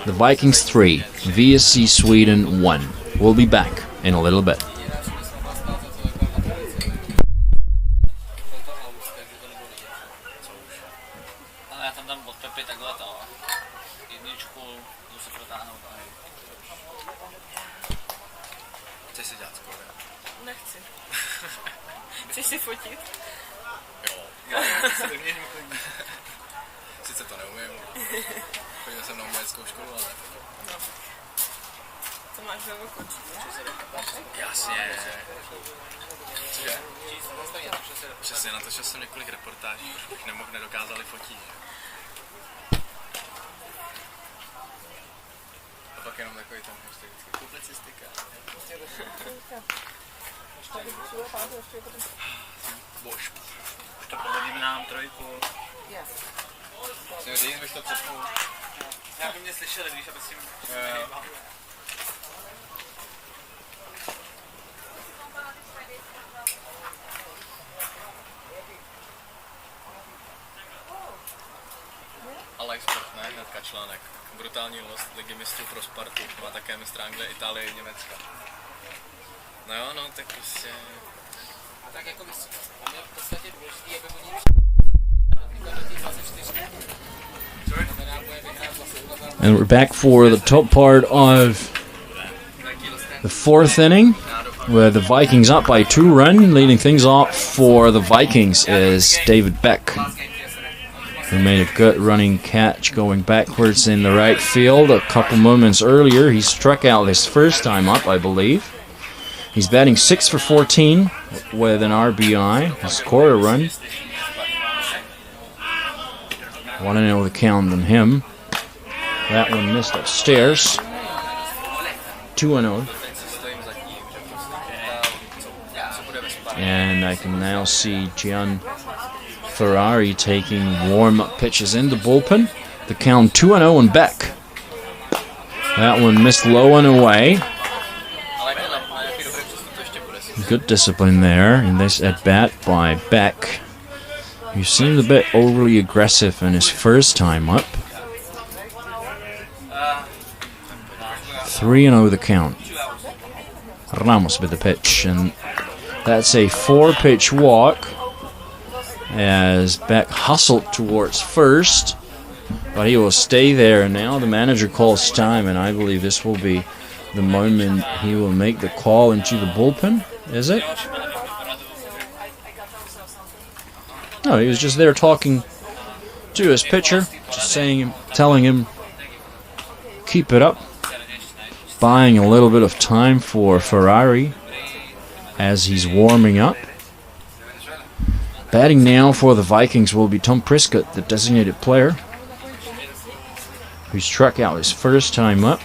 the Vikings 3, VSC.Sweden 1. We'll be back in a little bit. Nechci. Chceš si fotit? Jo, sice to neumím. Chodil jsem na uměleckou školu, ale... No. To máš ve voku. Jasně. Cože? Přesně, natočil jsem několik reportáží, už nedokázali fotit. A pak jenom takový ten vždycky publicistika. Bož. Už to povolíme nám 3. Říct bych to přepnul. Já by mě slyšeli, víš, aby si Jo. Ale export, ne? Hnedka článek. Brutální lost ligy mistrů pro Spartu. Má také mistra Anglie, Itálie i Německa. No jo, no, tak prostě... A tak jako myslím, on je v podstatě důležitý, aby oni do těch 24. And we're back for the top part of the 4th inning, where the Vikings up by 2 runs. Leading things off for the Vikings is David Beck, who made a good running catch going backwards in the right field. A couple moments earlier, he struck out his first time up, I believe. He's batting 6 for 14 with an RBI. He scored a run. 1-0 the count on him. That one missed upstairs. 2-0. And I can now see Gian Ferrari taking warm-up pitches in the bullpen. The count 2-0 and Beck. That one missed low and away. Good discipline there in this at-bat by Beck, who seemed a bit overly aggressive in his first time up. 3-0 the count. Ramos with the pitch, and that's a 4-pitch walk as Beck hustled towards first, but he will stay there. Now the manager calls time, and I believe this will be the moment he will make the call into the bullpen. Is it? No, he was just there talking to his pitcher, just telling him, keep it up. Buying a little bit of time for Ferrari as he's warming up. Batting now for the Vikings will be Tom Prescott, the designated player, who struck out his first time up.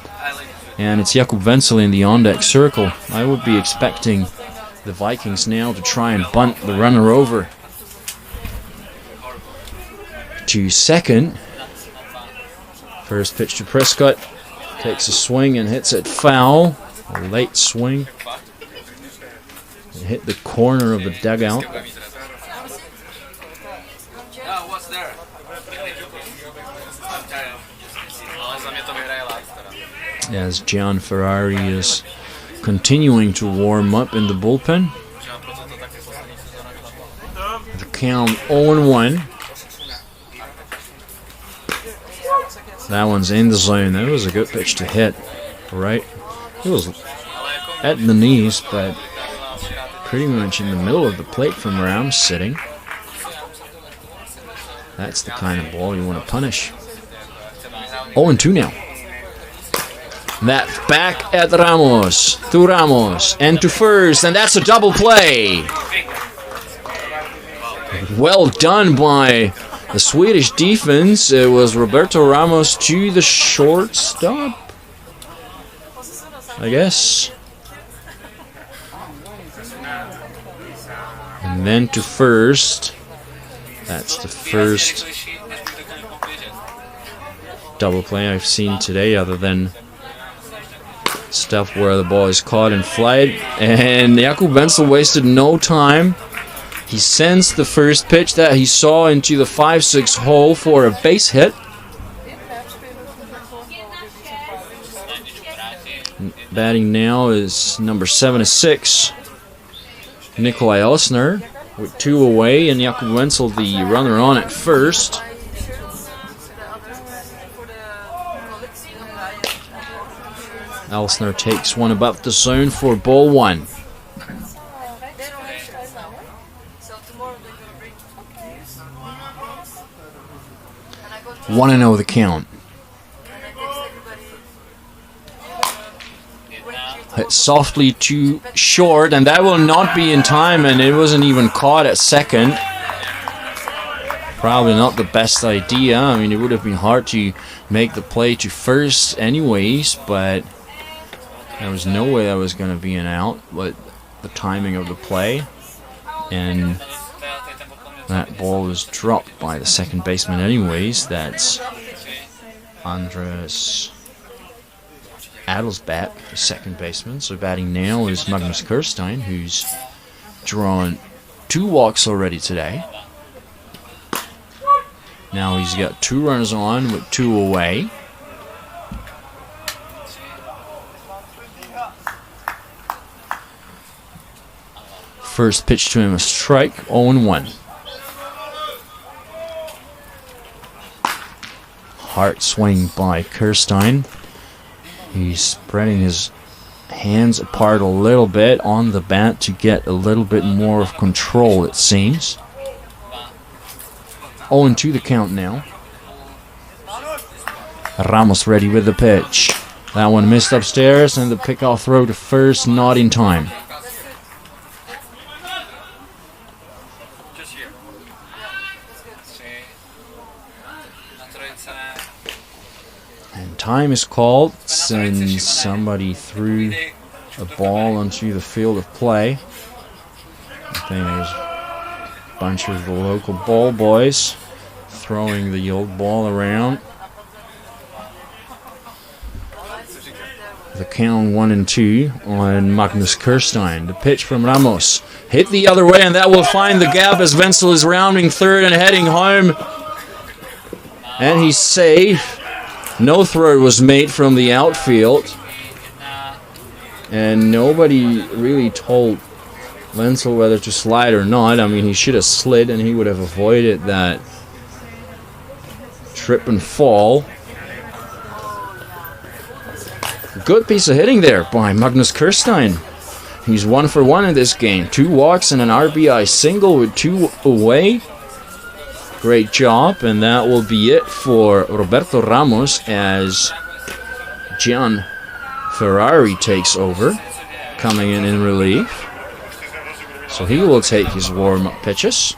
And it's Jakub Wenzel in the on-deck circle. I would be expecting the Vikings now to try and bunt the runner over to second. First pitch to Prescott. Takes a swing and hits it foul. A late swing. It hit the corner of the dugout. What's there? As Gian Ferrari is continuing to warm up in the bullpen. The count 0-1. That one's in the zone. That was a good pitch to hit. Right? It was at the knees, but pretty much in the middle of the plate from where I'm sitting. That's the kind of ball you want to punish. 0-2 now. That's back at Ramos. To Ramos. And to first. And that's a double play. Well done by the Swedish defense. It was Roberto Ramos to the shortstop, I guess. And then to first. That's the first double play I've seen today, other than stuff where the ball is caught in flight. And Jakub Wenzel wasted no time. He sends the first pitch that he saw into the 5-6 hole for a base hit. Batting now is number 76, Nikolai Elsner, with 2 away, and Jakub Wenzel the runner on at first. Elsner takes one above the zone for ball 1. 1-0 the count. Hit softly too short, and that will not be in time, and it wasn't even caught at second. Probably not the best idea. I mean, it would have been hard to make the play to first anyways, but there was no way that was going to be an out with the timing of the play. And that ball was dropped by the second baseman anyways. That's Andres Adelsbat, the second baseman. So batting now is Magnus Kirstein, who's drawn 2 walks already today. Now he's got 2 runners on with 2 away. First pitch to him, a strike, 0-1. Hard swing by Kirstein. He's spreading his hands apart a little bit on the bat to get a little bit more of control, it seems. 0-2 the count now. Ramos ready with the pitch. That one missed upstairs, and the pickoff throw to first, not in time. And time is called since somebody threw a ball onto the field of play. I think there's a bunch of the local ball boys throwing the old ball around. The count 1-2 on Magnus Kirstein. The pitch from Ramos hit the other way, and that will find the gap as Wenzel is rounding third and heading home. And he's safe. No throw was made from the outfield. And nobody really told Wenzel whether to slide or not. I mean, he should have slid and he would have avoided that trip and fall. Good piece of hitting there by Magnus Kirstein. He's 1 for 1 in this game. 2 walks and an RBI single with 2 away. Great job, and that will be it for Roberto Ramos as Gian Ferrari takes over, coming in relief. So he will take his warm-up pitches.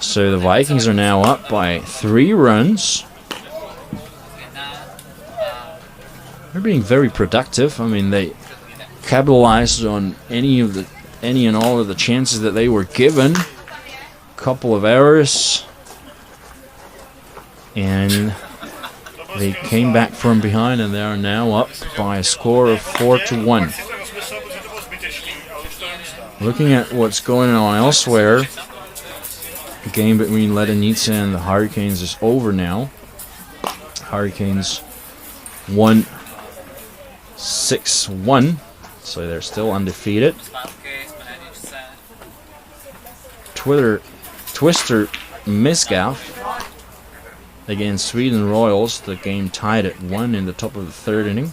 So the Vikings are now up by 3 runs. They're being very productive. I mean, they capitalized on any and all of the chances that they were given. Couple of errors, and they came back from behind, and they are now up by a score of 4-1. Looking at what's going on elsewhere, the game between Ledenice and the Hurricanes is over now. Hurricanes won 6-1, so they're still undefeated. Twister misgaff against Sweden Royals. The game tied at 1 in the top of the 3rd inning.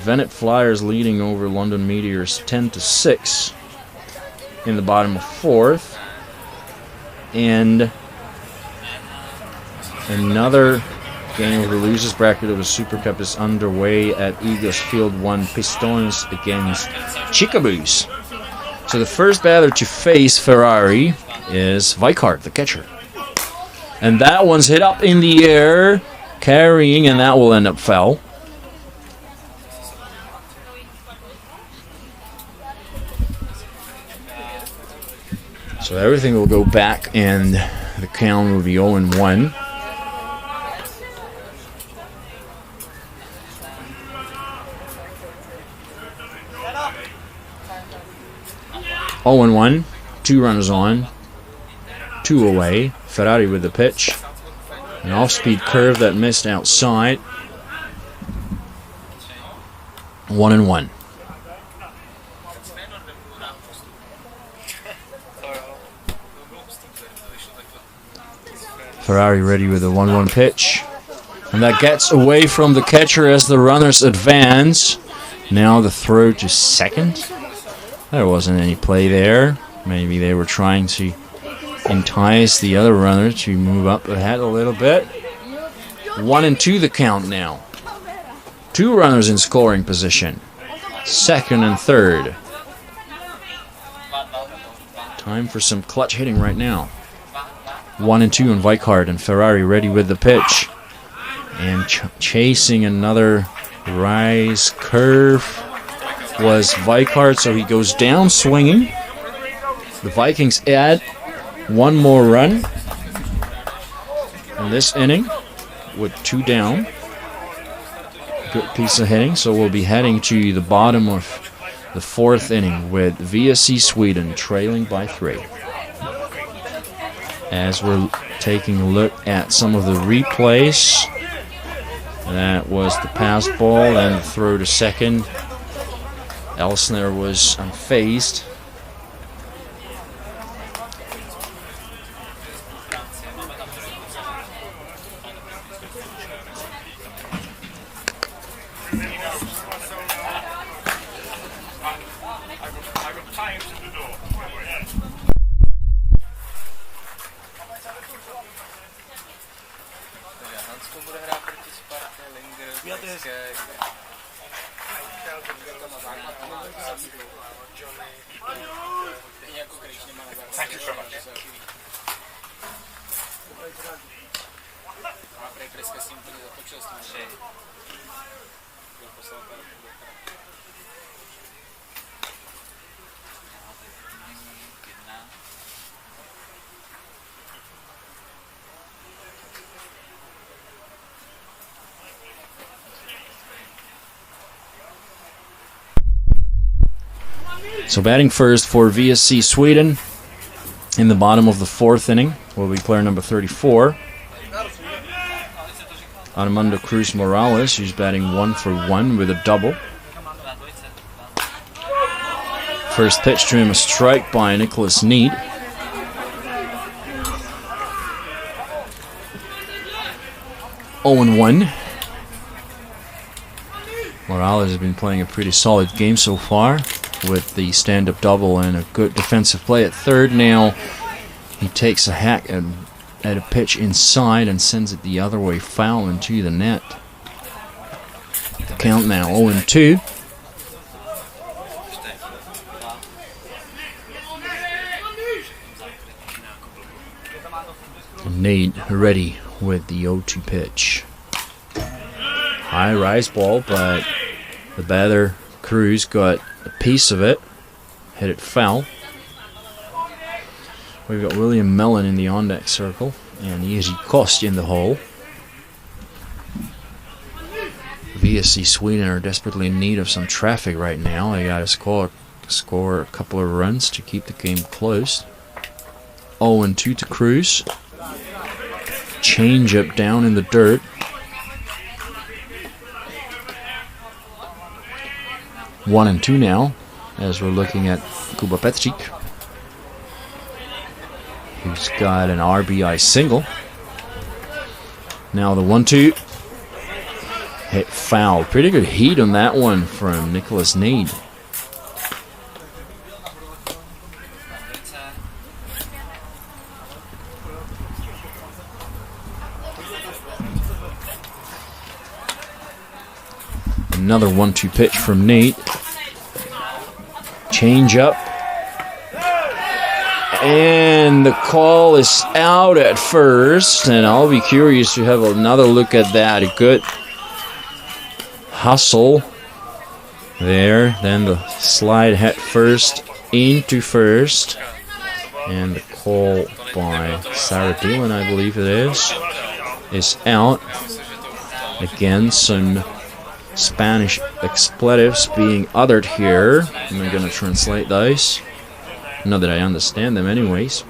Venet Flyers leading over London Meteors 10-6 in the bottom of 4th. And another game of the losers bracket of the Super Cup is underway at Eagles Field 1. Pistons against Chickaboos. So the first batter to face Ferrari is Vikart, the catcher. And that one's hit up in the air, carrying, and that will end up foul. So everything will go back, and the count will be 0-1. Oh and 1, 2 runners on, 2 away. Ferrari with the pitch. An off-speed curve that missed outside. 1-1. Ferrari ready with a 1-1 pitch. And that gets away from the catcher as the runners advance. Now the throw to second. There wasn't any play there. Maybe they were trying to entice the other runner to move up ahead a little bit. 1-2 the count now. 2 runners in scoring position. Second and third. Time for some clutch hitting right now. 1-2 on Vikart, and Ferrari ready with the pitch. And chasing another rise curve was Vikart, so he goes down swinging. The Vikings add 1 more run in this inning with 2 down. Good piece of hitting, so we'll be heading to the bottom of the 4th inning with VSC.Sweden trailing by 3. As we're taking a look at some of the replays, that was the pass ball and the throw to second. Elsner was unfazed. Thank you so much. So batting first for VSC.Sweden in the bottom of the 4th inning will be player number 34, Armando Cruz Morales, who's batting 1 for 1 with a double. First pitch to him, a strike by Nicholas Need. Oh and 1. Morales has been playing a pretty solid game so far, with the stand-up double and a good defensive play at third. Now he takes a hack at a pitch inside and sends it the other way, foul into the net. The count now 0-2. Nate ready with the 0-2 pitch. High rise ball, but the batter Cruz got a piece of it. Hit it foul. We've got William Mellon in the on-deck circle and Easy Kost in the hole. VSC.Sweden are desperately in need of some traffic right now. They got to score a couple of runs to keep the game close. 0-2 to Cruz. Change up down in the dirt. One and two now, as we're looking at Kuba Petric, who's got an RBI single. Now the 1-2. Hit foul. Pretty good heat on that one from Nicholas Need. Another 1-2 pitch from Nate. Change up. And the call is out at first. And I'll be curious to have another look at that. A good hustle there. Then the slide head first into first. And the call by Sarah Dillon, I believe it is out. Again, some Spanish expletives being uttered here. I'm not going to translate those. Not that I understand them anyways.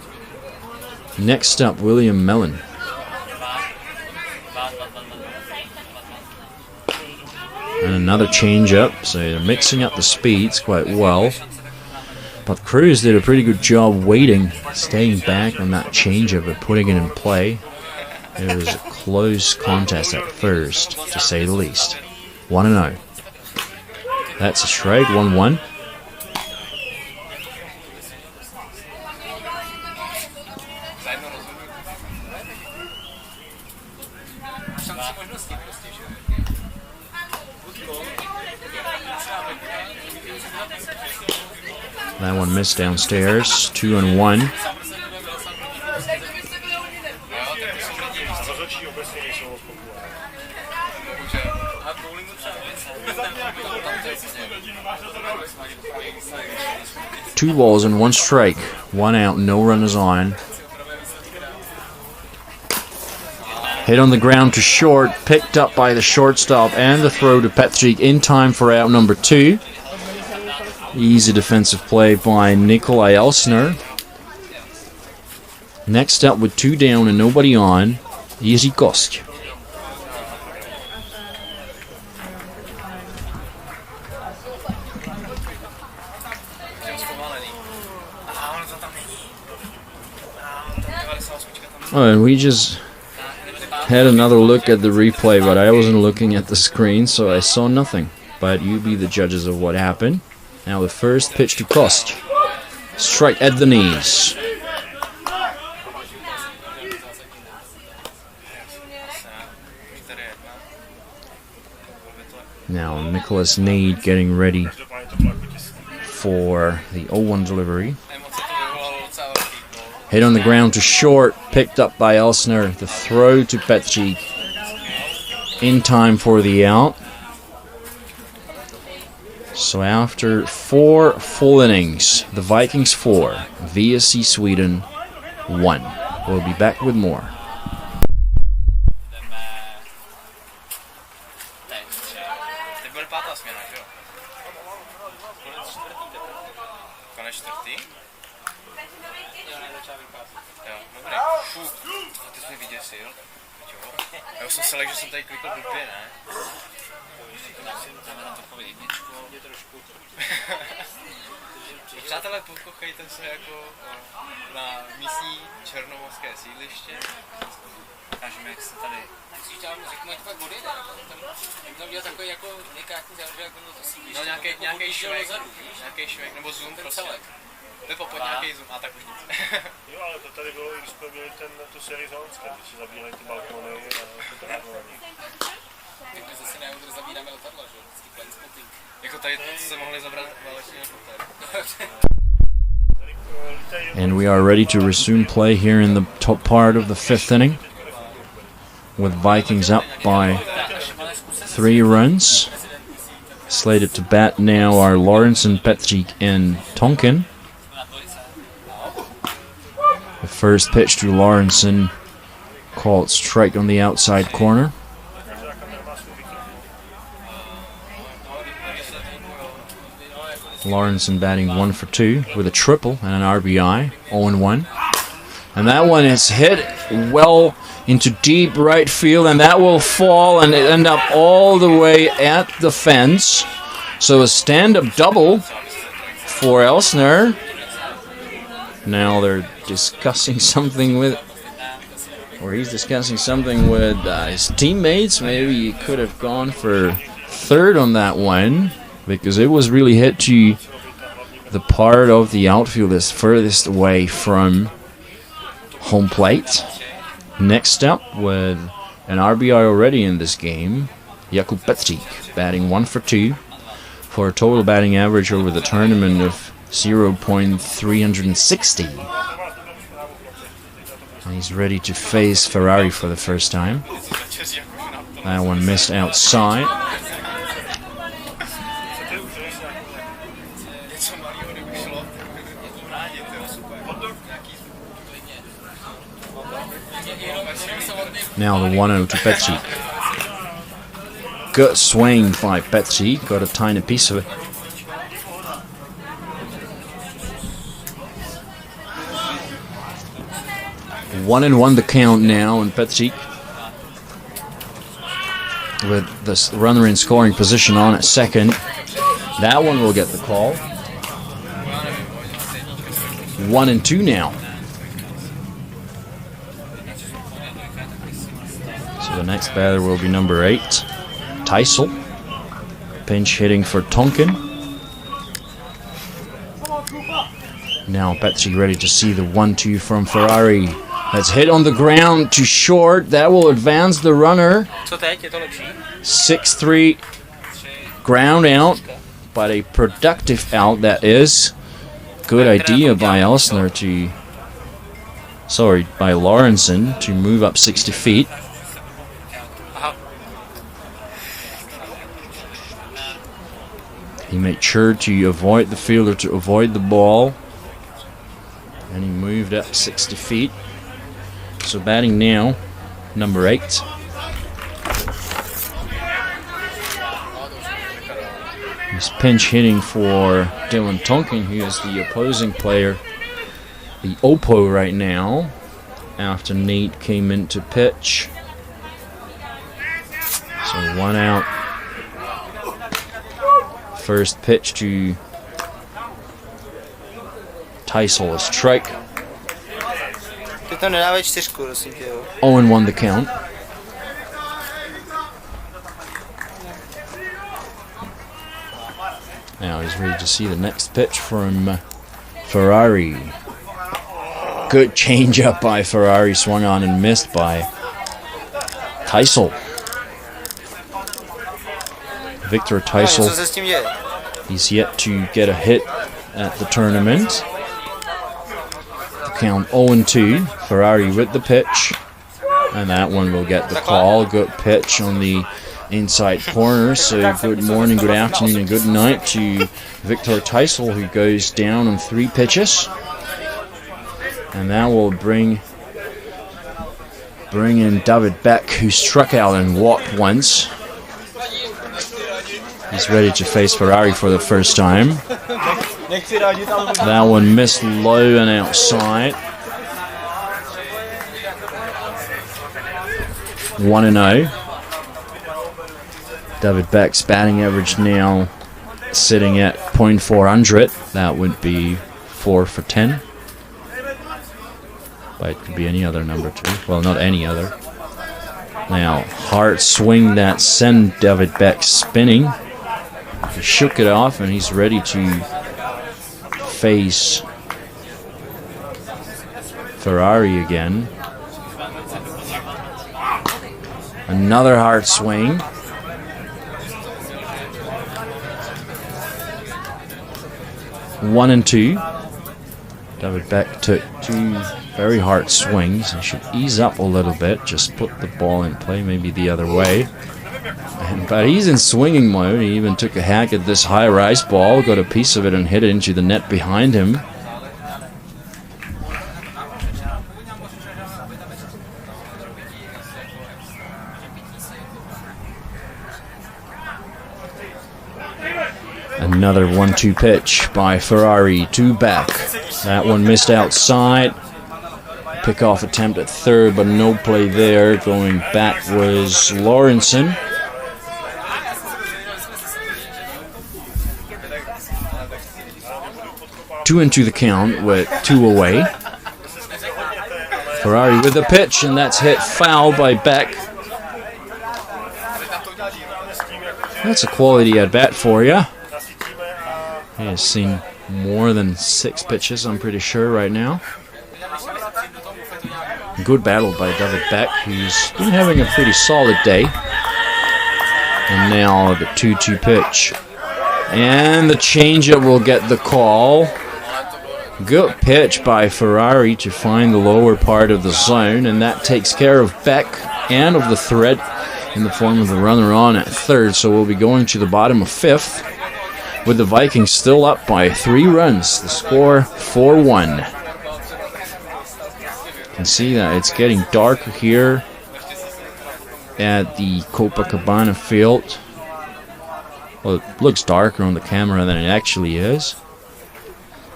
Next up, William Mellon. And another change up, so they're mixing up the speeds quite well. But Cruz did a pretty good job waiting, staying back on that change up and putting it in play. It was a close contest at first, to say the least. 1-0. That's a strike, 1-1. That one missed downstairs, 2-1. Two balls and one strike, 1 out, no runners on. Hit on the ground to short, picked up by the shortstop, and the throw to Petric in time for out number 2. Easy defensive play by Nikolaj Elsner. Next up with 2 down and nobody on, Easy Kost. Oh, and we just had another look at the replay, but I wasn't looking at the screen, so I saw nothing. But you be the judges of what happened. Now the first pitch to Kost. Strike at the knees. Now Nicholas Need getting ready for the 0-1 delivery. Hit on the ground to short, picked up by Elsner. The throw to Petric in time for the out. So after 4 full innings, the Vikings 4, VSC.Sweden 1. We'll be back with more. Já už jsem se lek, že jsem tady klikl blbě, ne? Přátelé, pokochejte se jako na místní černomorské sídliště. Ukážeme, jak se tady... Řeknu, ať pak odjede. Tam dělat takový jako nekátní záleží, jak to sídliště. No nějaký švek, nebo zoom prostě. Nebo pod nějaký zoom, a tak už nic. Jo, ale to tady bylo, když jsme měli tu sérii z Holandska, když si zabíjeli ty balkony a to trávání. Tak my zase nejenom zavíráme letadla, že jo? Vždycky plane spotting. Jako tady se mohli zabrat váleční helikoptéry. And we are ready to resume play here in the top part of the 5th inning, with Vikings up by 3 runs. Slated to bat now are Lawrenson, Petřík, and Tonkin. The first pitch to Lawrenson, called strike on the outside corner. Lawrenson batting 1 for 2 with a triple and an RBI, 0-1. And that one is hit well into deep right field, and that will fall and end up all the way at the fence. So a stand-up double for Elsner. Now they're discussing something with, or he's discussing something with his teammates. Maybe he could have gone for third on that one, because it was really hit to the part of the outfield that's furthest away from home plate. Next up, with an RBI already in this game, Jakub Petřík batting 1 for 2 for a total batting average over the tournament of 0.360. And he's ready to face Ferrari for the first time. That one missed outside. Now the 1-0 to Petřík. Good swing by Petřík, got a tiny piece of it. One and one the count now, and Petřík with this runner in scoring position on at second. That one will get the call. 1-2 now. So the next batter will be number 8, Teisel. Pinch hitting for Tonkin. Now Petřík ready to see the 1-2 from Ferrari. That's hit on the ground to short. That will advance the runner. 6-3 ground out, but a productive out that is. Good idea by Elsner by Lawrenson to move up 60 feet. He made sure to avoid the fielder, to avoid the ball, and he moved up 60 feet. So batting now, number 8. He's pinch hitting for Dylan Tonkin, who is the opposing player, the Oppo right now, after Nate came in to pitch. So 1 out. First pitch to Teisel, a strike. 0-1 the count. Now he's ready to see the next pitch from Ferrari. Good change-up by Ferrari, swung on and missed by Teisel. Viktor Teisel, he's yet to get a hit at the tournament. The count 0-2. Ferrari with the pitch, and that one will get the call. Good pitch on the inside corner. So good morning, good afternoon, and good night to Viktor Teisel, who goes down on 3 pitches, and that will bring in David Beck, who struck out and walked once. He's ready to face Ferrari for the first time. That one missed low and outside. 1-0. David Beck's batting average now sitting at .400. That would be 4 for 10. But it could be any other number too. Well, not any other. Now, hard swing that sent David Beck spinning. He shook it off, and he's ready to face Ferrari again. Another hard swing. One and two. David Beck took 2 very hard swings. He should ease up a little bit, just put the ball in play, maybe the other way. But he's in swinging mode. He even took a hack at this high-rise ball, got a piece of it and hit it into the net behind him. Another 1-2 pitch by Ferrari to Beck. That one missed outside. Pickoff attempt at third, but no play there. Going back was Lawrenson. 2-2 the count with 2 away. Ferrari with the pitch, and that's hit foul by Beck. That's a quality at bat for you. He has seen more than 6 pitches, I'm pretty sure, right now. Good battle by David Beck, who's been having a pretty solid day. And now the 2-2 pitch. And the changeup will get the call. Good pitch by Ferrari to find the lower part of the zone, and that takes care of Beck and of the threat in the form of the runner on at third. So we'll be going to the bottom of 5th. With the Vikings still up by 3 runs. The score 4-1. You can see that it's getting darker here at the Copacabana field. Well, it looks darker on the camera than it actually is.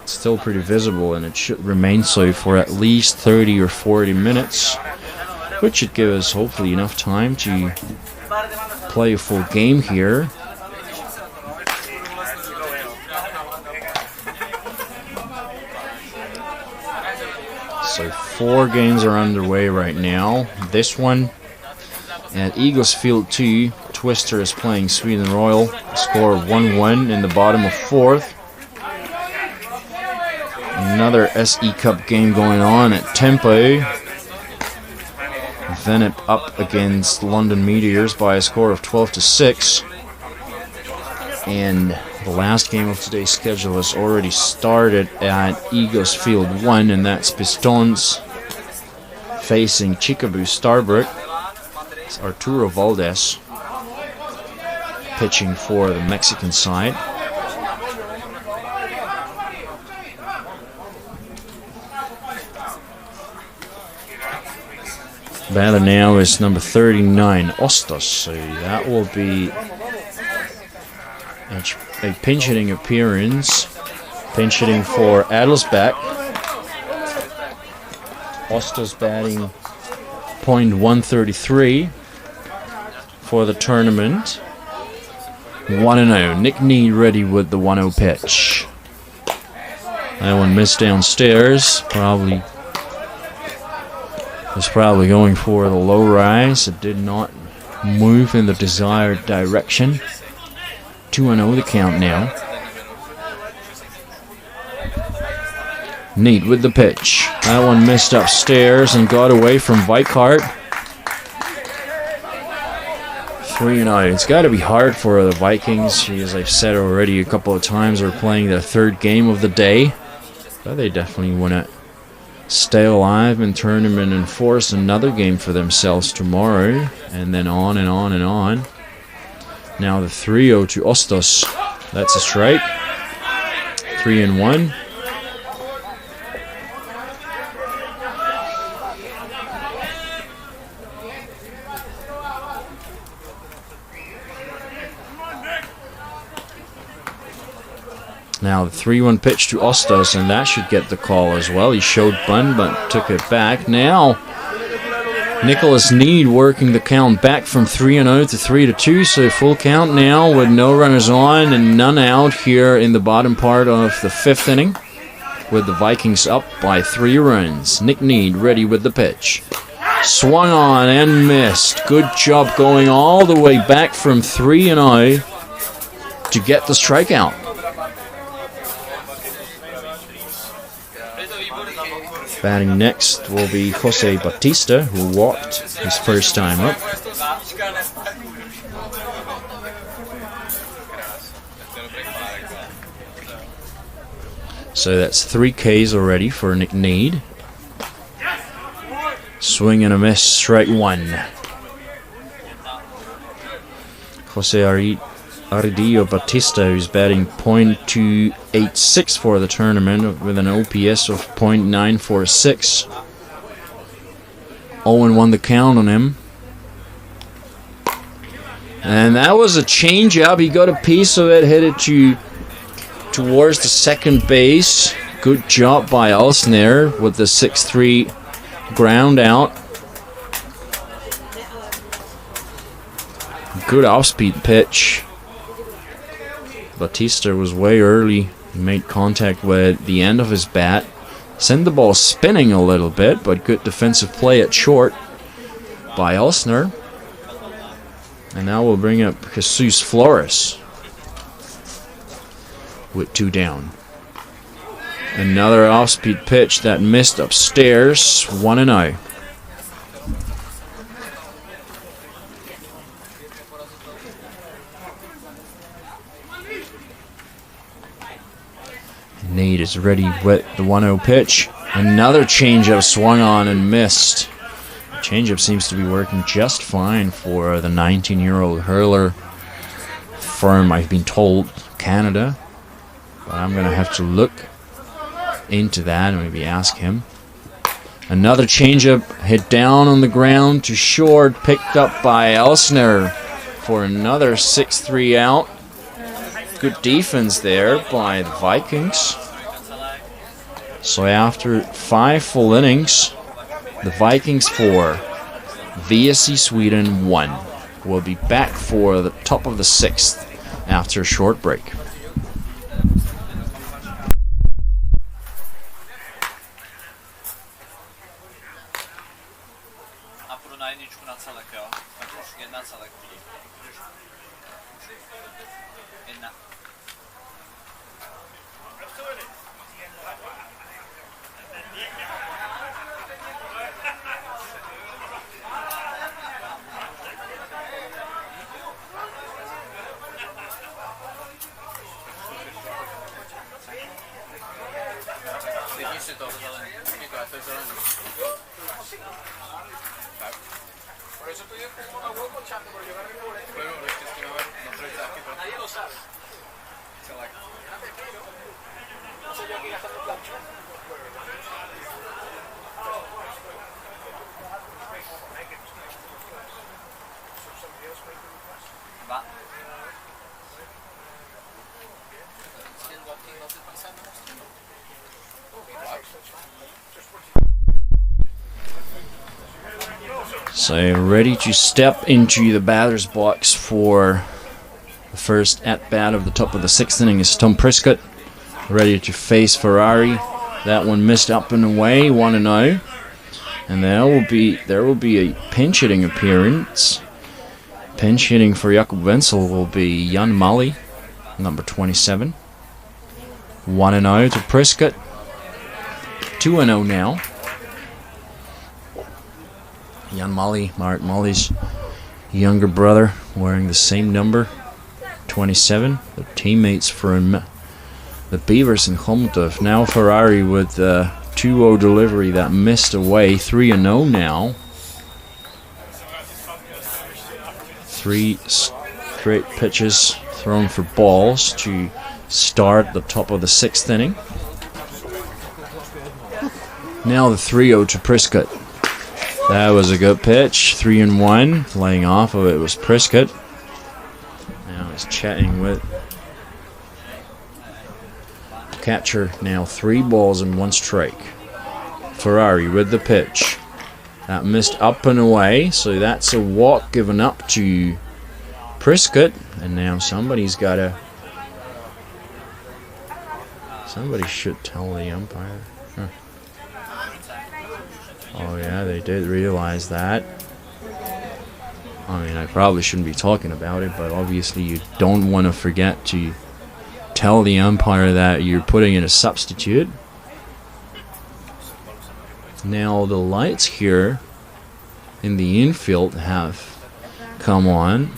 It's still pretty visible, and it should remain so for at least 30 or 40 minutes, which should give us hopefully enough time to play a full game here. So 4 games are underway right now. This one at Eagles Field 2, Twister is playing Sweden Royal. Score of 1-1 in the bottom of 4th. Another SE Cup game going on at Tempo. Venep up against London Meteors by a score of 12-6. And the last game of today's schedule has already started at Eagles Field 1, and that's Pistons facing Chicabu Starbrook. It's Arturo Valdez pitching for the Mexican side. Batter now is number 39, Ostos. So that will be a pinch hitting appearance. Pinch hitting for Adelsbeck. Ostos batting .133 for the tournament. 1-0. Nick Need ready with the 1-0 pitch. That one missed downstairs. Was probably going for the low rise. It did not move in the desired direction. 2-0 the count now. Neat with the pitch. That one missed upstairs and got away from Weikart. 3-0. It's got to be hard for the Vikings. As I've said already a couple of times, they're playing their 3rd game of the day. But they definitely want to stay alive in tournament and force another game for themselves tomorrow. And then on and on and on. Now the 3-0 to Ostos. That's a strike. 3-1. Now the 3-1 pitch to Ostos, and that should get the call as well. He showed bunt, but took it back. Now Nicholas Need working the count back from 3-0 to 3-2, so full count now with no runners on and none out here in the bottom part of the 5th inning, with the Vikings up by 3 runs. Nick Need ready with the pitch. Swung on and missed. Good job going all the way back from 3-0 to get the strikeout. Batting next will be Jose Batista, who walked his first time up. So that's 3 Ks already for Nick Need. Swing and a miss, strike 1. Jose Ardillo Batista, who's batting .286 for the tournament with an OPS of .946. 0-1 the count on him. And that was a change-up. He got a piece of it, hit it towards the second base. Good job by Elsner with the 6-3 ground out. Good off-speed pitch. Batista was way early. He made contact with the end of his bat. Sent the ball spinning a little bit, but good defensive play at short by Elsner. And now we'll bring up Jesus Flores with 2 down. Another off-speed pitch that missed upstairs. 1-0. Nate is ready with the 1-0 pitch. Another changeup swung on and missed. The changeup seems to be working just fine for the 19-year-old hurler from, I've been told, Canada. But I'm going to have to look into that and maybe ask him. Another changeup hit down on the ground to short, picked up by Elsner for another 6-3 out. Good defense there by the Vikings. So after 5 full innings, the Vikings 4, VSC.Sweden 1. We'll be back for the top of the 6th after a short break. So ready to step into the batter's box for the first at-bat of the top of the 6th inning is Tom Prescott. Ready to face Ferrari. That one missed up and away, 1-0. And there will be a pinch hitting appearance. Pinch hitting for Jakob Wenzel will be Jan Mali, number 27. 1-0 to Prescott. 2-0 now. Jan Mali, Mark Mali's younger brother, wearing the same number, 27. The teammates from the Beavers in Hommeltuff. Now Ferrari with the 2-0 delivery that missed away. 3-0 now. 3 straight pitches thrown for balls to start the top of the 6th inning. Now the 3-0 to Prescott. That was a good pitch. 3-1. Laying off of it was Prescott. Now he's chatting with catcher. Now 3 balls and 1 strike. Ferrari with the pitch. That missed up and away. So that's a walk given up to Prescott. And now somebody should tell the umpire. Huh. Oh yeah, they did realize that. I mean, I probably shouldn't be talking about it, but obviously you don't want to forget to tell the umpire that you're putting in a substitute. Now the lights here in the infield have come on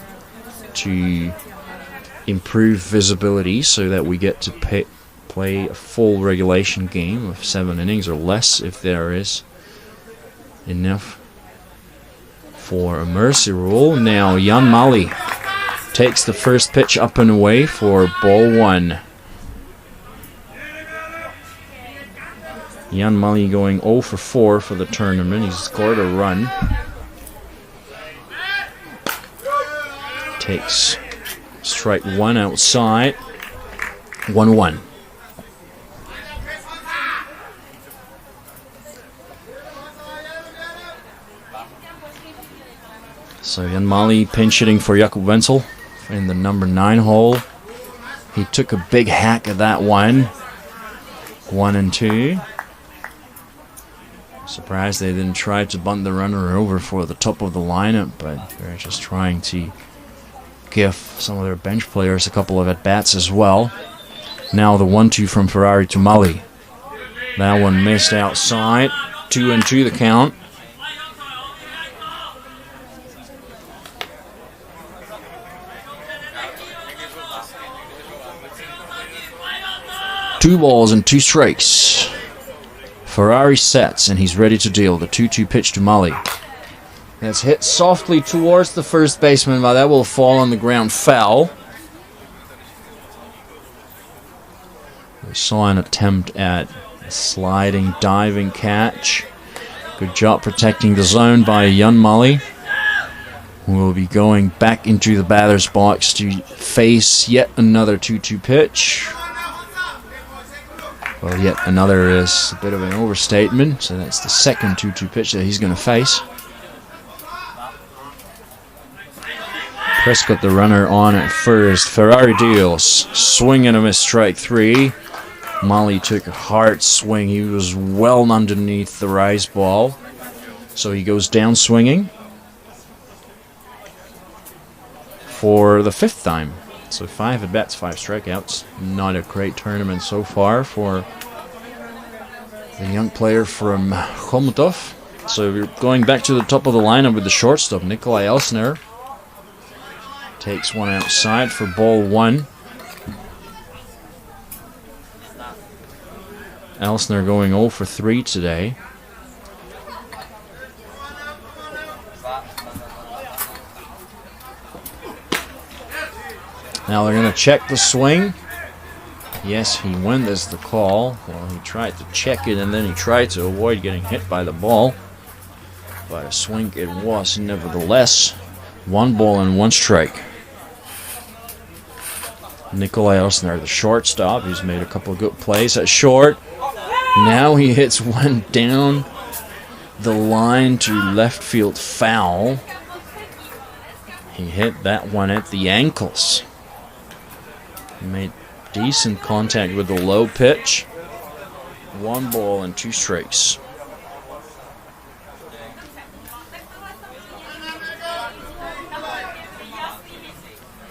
to improve visibility so that we get to play a full regulation game of 7 innings or less if there is enough for a mercy rule. Now Jan Mali takes the first pitch up and away for ball 1. Jan Mali going 0 for 4 for the tournament. He's scored a run. Takes strike 1 outside. 1-1. So Jan Mali pinch hitting for Jakob Wenzel in the number 9 hole. He took a big hack at that one. 1-2. Surprised they didn't try to bunt the runner over for the top of the lineup, but they're just trying to give some of their bench players a couple of at-bats as well. Now the 1-2 from Ferrari to Mali. That one missed outside. 2-2 the count. Two balls and 2 strikes. Ferrari sets and he's ready to deal. The 2-2 pitch to Mali. That's hit softly towards the first baseman, but that will fall on the ground foul. We saw an attempt at a sliding, diving catch. Good job protecting the zone by Jan Mali. We'll be going back into the batter's box to face yet another 2-2 pitch. Well, yet another is a bit of an overstatement, so that's the second 2-2 pitch that he's going to face. Prescott the runner on at first. Ferrari deals. Swing and a miss, strike 3. Mali took a hard swing. He was well underneath the rise ball. So he goes down swinging for the 5th time. So 5 at-bats, 5 strikeouts. Not a great tournament so far for the young player from Chomutov. So we're going back to the top of the lineup with the shortstop, Nikolai Elsner. Takes one outside for ball 1. Elsner going 0 for 3 today. Now they're going to check the swing. Yes, he went as the call. Well, he tried to check it and then he tried to avoid getting hit by the ball. But a swing it was nevertheless. 1 ball and 1 strike. Nikolai Elsner, the shortstop, he's made a couple of good plays at short. Now he hits one down the line to left field foul. He hit that one at the ankles. He made decent contact with the low pitch. 1 ball and 2 strikes.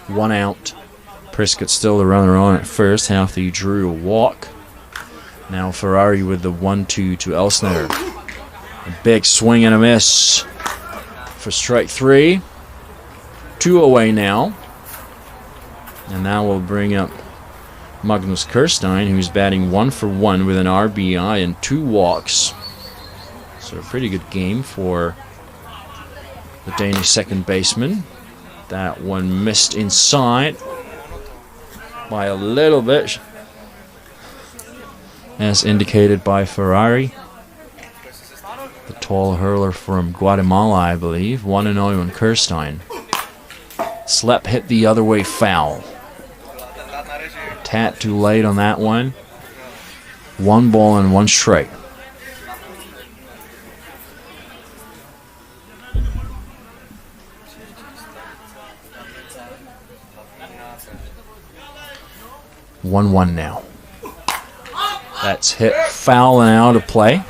One out. Prescott still the runner on at first after he drew a walk. Now Ferrari with the 1-2 to Elsner. A big swing and a miss for strike 3. 2 away now. And that will bring up Magnus Kirstein, who's batting 1 for 1 with an RBI and 2 walks. So a pretty good game for the Danish second baseman. That one missed inside by a little bit, as indicated by Ferrari. The tall hurler from Guatemala, I believe. 1-0 on Kirstein. Slap hit the other way foul. A tad too late on that one. 1 ball and 1 strike. One now. That's hit foul and out of play.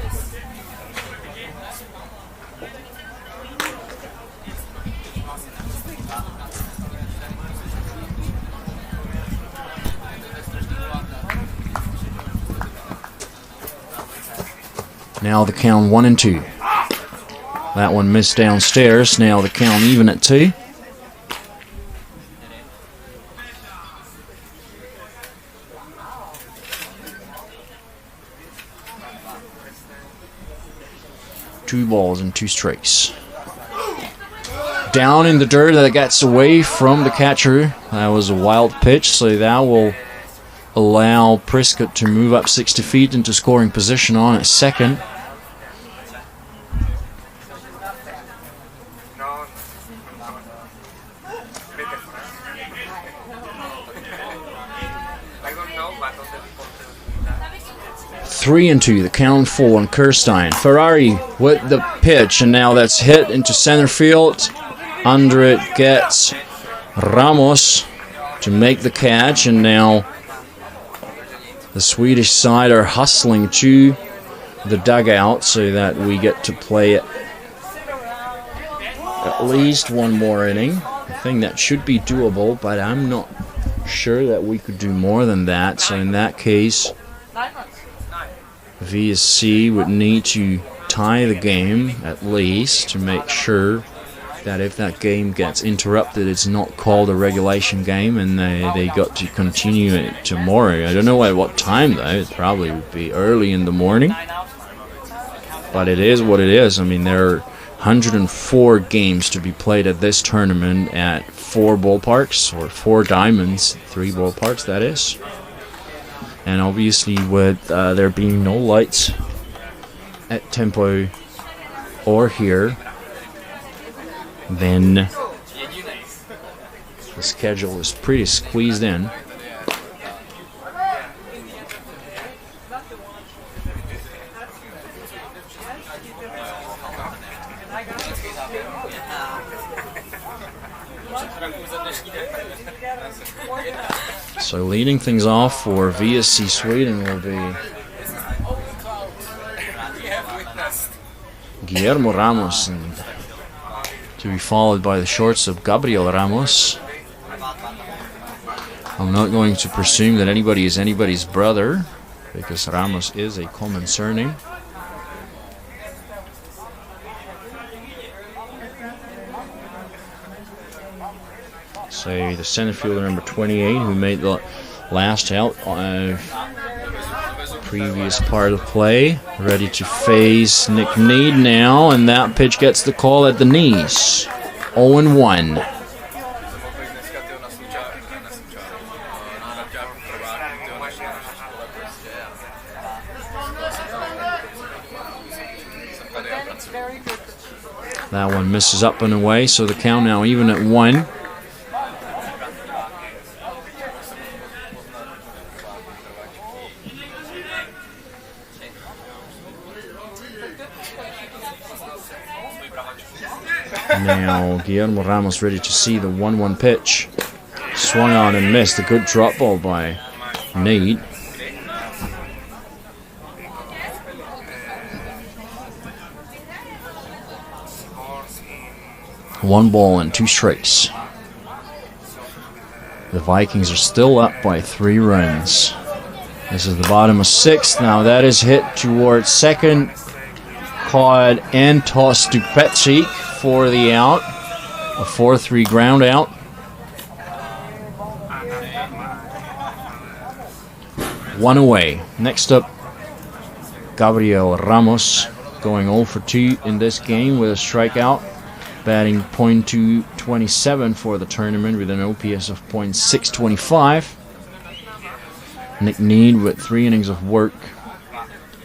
Now the count 1-2. That one missed downstairs. Now the count even at 2. 2 balls and 2 strikes. Down in the dirt, that gets away from the catcher. That was a wild pitch, so that will allow Prescott to move up 60 feet into scoring position on at second. Three and two, the count full on Kirstein. Ferrari with the pitch, and now that's hit into center field. Under it gets Ramos to make the catch, and now the Swedish side are hustling to the dugout so that we get to play it at least one more inning. I think that should be doable, but I'm not sure that we could do more than that. So in that case, VSC would need to tie the game at least to make sure that if that game gets interrupted, it's not called a regulation game, and they got to continue it tomorrow. I don't know at what time though. It probably would be early in the morning, but it is what it is. I mean, there are 104 games to be played at this tournament at 4 ballparks, or 4 diamonds, 3 ballparks that is. And obviously with there being no lights at Tempo or here, then the schedule is pretty squeezed in. So leading things off for VSC.Sweden will be Guillermo Ramos, and to be followed by the shortstop Gabriel Ramos. I'm not going to presume that anybody is anybody's brother, because Ramos is a common surname. So the center fielder number 28, who made the last out previous part of play, ready to face Nick Need now, and that pitch gets the call at the knees. 0-1. That one misses up and away, so the count now even at 1. Now Guillermo Ramos ready to see the 1-1 pitch. Swung on and missed. A good drop ball by Need. One ball and 2 strikes. The Vikings are still up by 3 runs. This is the bottom of 6th. Now that is hit towards second. Caught and tossed to Petzik for the out. A 4-3 ground out. One away. Next up, Gabriel Ramos going 0 for 2 in this game with a strikeout. Batting .227 for the tournament with an OPS of .625. Nick Need with 3 innings of work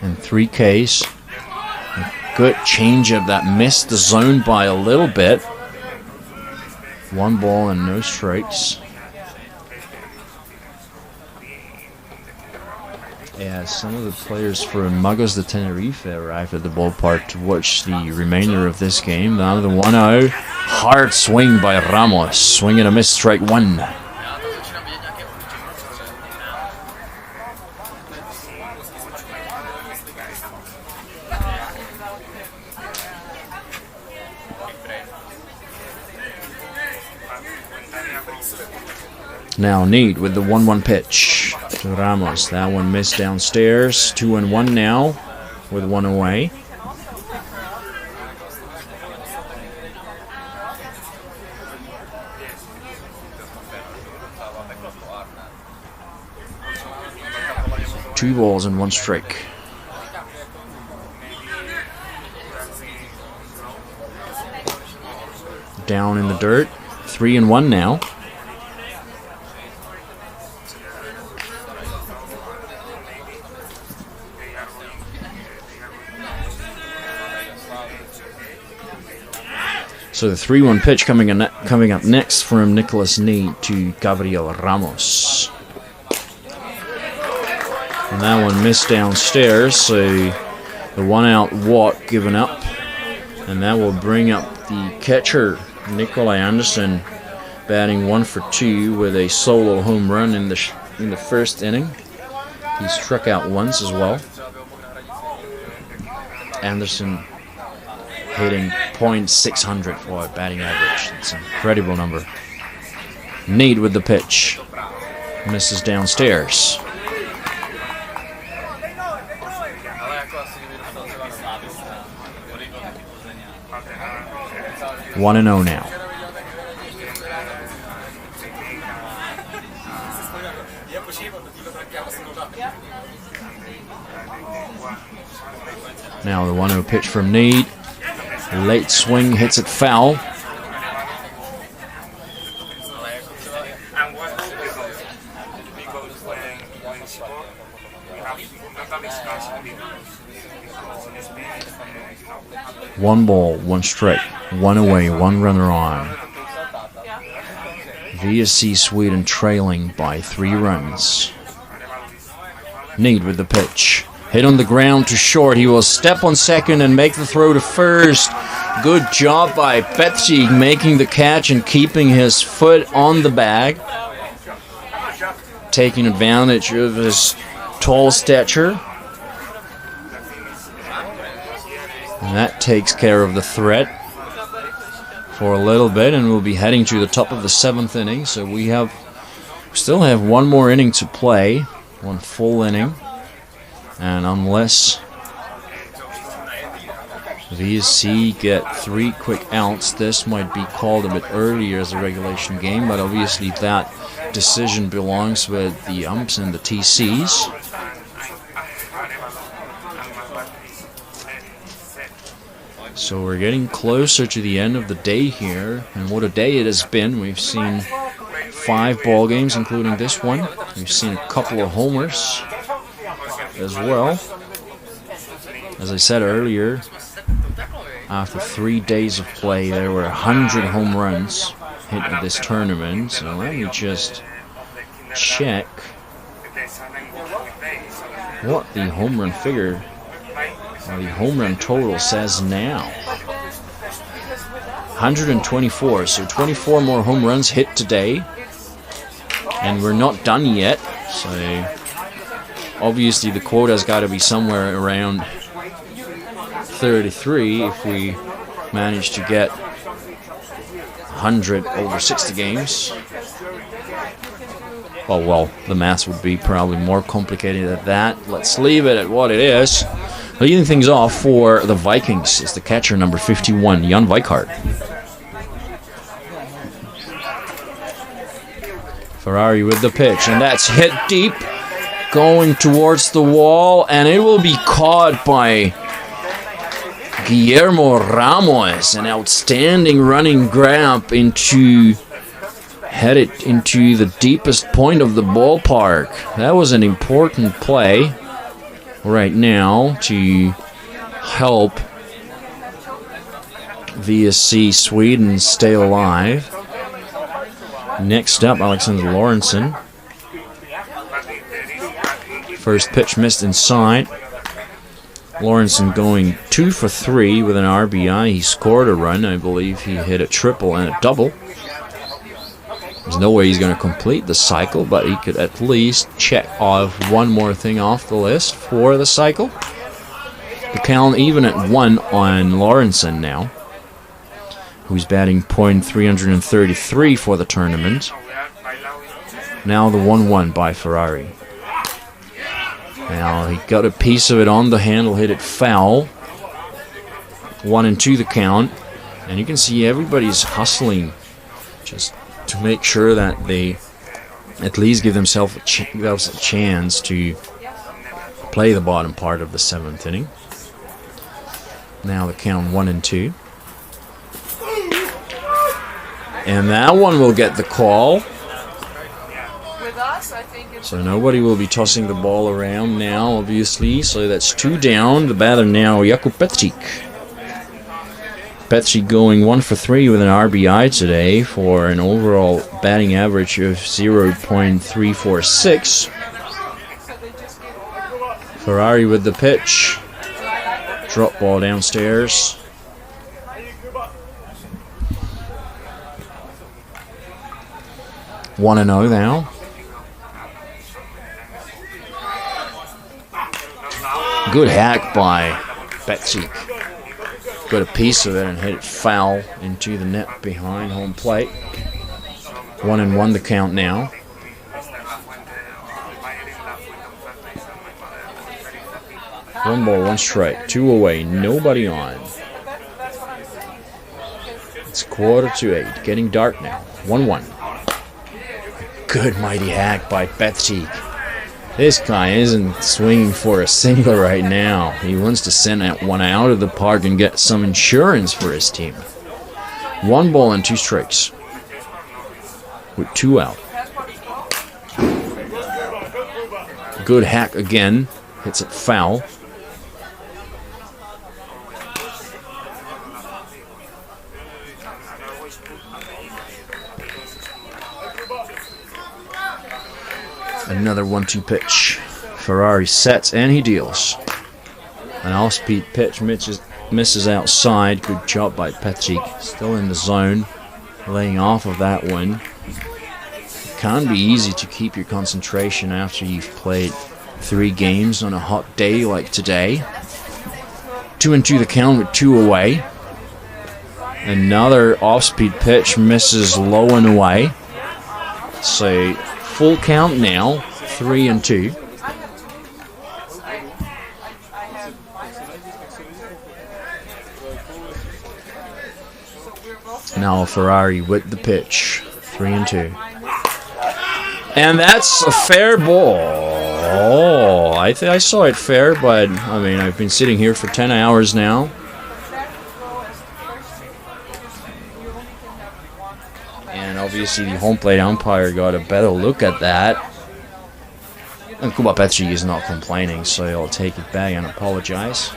and 3 Ks. Good changeup that missed the zone by a little bit. 1 ball and no strikes. Yeah, some of the players for Magos de Tenerife arrived at the ballpark to watch the remainder of this game. Now the 1-0. Hard swing by Ramos. Swing and a miss, strike 1. Now Need with the 1-1 pitch to Ramos. That one missed downstairs. 2-1 now with 1 away. Two balls and 1 strike. down in the dirt. 3-1 now. So the 3-1 pitch coming up next from Nicholas Need to Gabriel Ramos. And that one missed downstairs, so the 1-out walk given up. And that will bring up the catcher, Nikolai Anderson, batting 1 for 2 with a solo home run in the first inning. He struck out once as well. Anderson hitting .600 for a batting average. It's an incredible number. Need with the pitch. Misses downstairs. 1-0 now. Now the 1-0 pitch from Need. Late swing, hits it foul. One ball, one strike, one away, one runner on. VSC.Sweden trailing by 3 runs. Need with the pitch. Hit on the ground to short. He will step on second and make the throw to first. Good job by Petri making the catch and keeping his foot on the bag. Taking advantage of his tall stature. And that takes care of the threat for a little bit, and we'll be heading to the top of the 7th inning. So we still have one more inning to play, one full inning. And unless VSC get 3 quick outs, this might be called a bit earlier as a regulation game, but obviously that decision belongs with the umps and the TCs. So we're getting closer to the end of the day here, and what a day it has been. We've seen 5 ball games, including this one. We've seen a couple of homers as well. As I said earlier, after 3 days of play, there were 100 home runs hit in this tournament. So let me just check what the home run figure, or the home run total says now. 124, so 24 more home runs hit today. And we're not done yet, so obviously the quota's got to be somewhere around 33 if we manage to get 100 over 60 games. Oh well, the math would be probably more complicated than that. Let's leave it at what it is. Leading things off for the Vikings is the catcher, number 51, Jan Weikart. Ferrari with the pitch, and that's hit deep, going towards the wall, and it will be caught by Guillermo Ramos. An outstanding running grab headed into the deepest point of the ballpark. That was an important play right now to help VSC.Sweden stay alive. Next up, Alexander Lorentzen. First pitch missed inside. Lorentzen going 2 for 3 with an RBI. He scored a run. I believe he hit a triple and a double. There's no way he's going to complete the cycle, but he could at least check off one more thing off the list for the cycle. The count even at 1 on Lorentzen now, who's batting .333 for the tournament. Now the 1-1 by Ferrari. Now he got a piece of it on the handle, hit it foul. 1-2 the count, and you can see everybody's hustling just to make sure that they at least give themselves a chance to play the bottom part of the 7th inning. Now the count 1-2. And that one will get the call. With us, I think it's So nobody will be tossing the ball around now, obviously. So that's 2 down. The batter now, Jakub Petric. Petric going 1 for 3 with an RBI today for an overall batting average of 0.346. Ferrari with the pitch. Drop ball downstairs. One and 0 now. Good hack by Petric. Got a piece of it and hit it foul into the net behind home plate. 1 and 1 the count now. 1 ball, 1 strike, 2 away, nobody on. It's 7:45, getting dark now. 1-1. Good mighty hack by Petric. This guy isn't swinging for a single right now. He wants to send that one out of the park and get some insurance for his team. 1 ball and 2 strikes. With 2 out. Good hack again. Hits it foul. Another 1-2 pitch. Ferrari sets and he deals. An off-speed pitch misses outside. Good job by Petric. Still in the zone. Laying off of that one. It can be easy to keep your concentration after you've played 3 games on a hot day like today. 2-2 the count with 2 away. Another off-speed pitch misses low and away. So full count now, 3-2. Now Ferrari with the pitch, 3-2. And that's a fair ball. Oh, I saw it fair, but I mean, I've been sitting here for 10 hours now. And obviously the home plate umpire got a better look at that. And Kuba Petric is not complaining, so I'll take it back and apologize.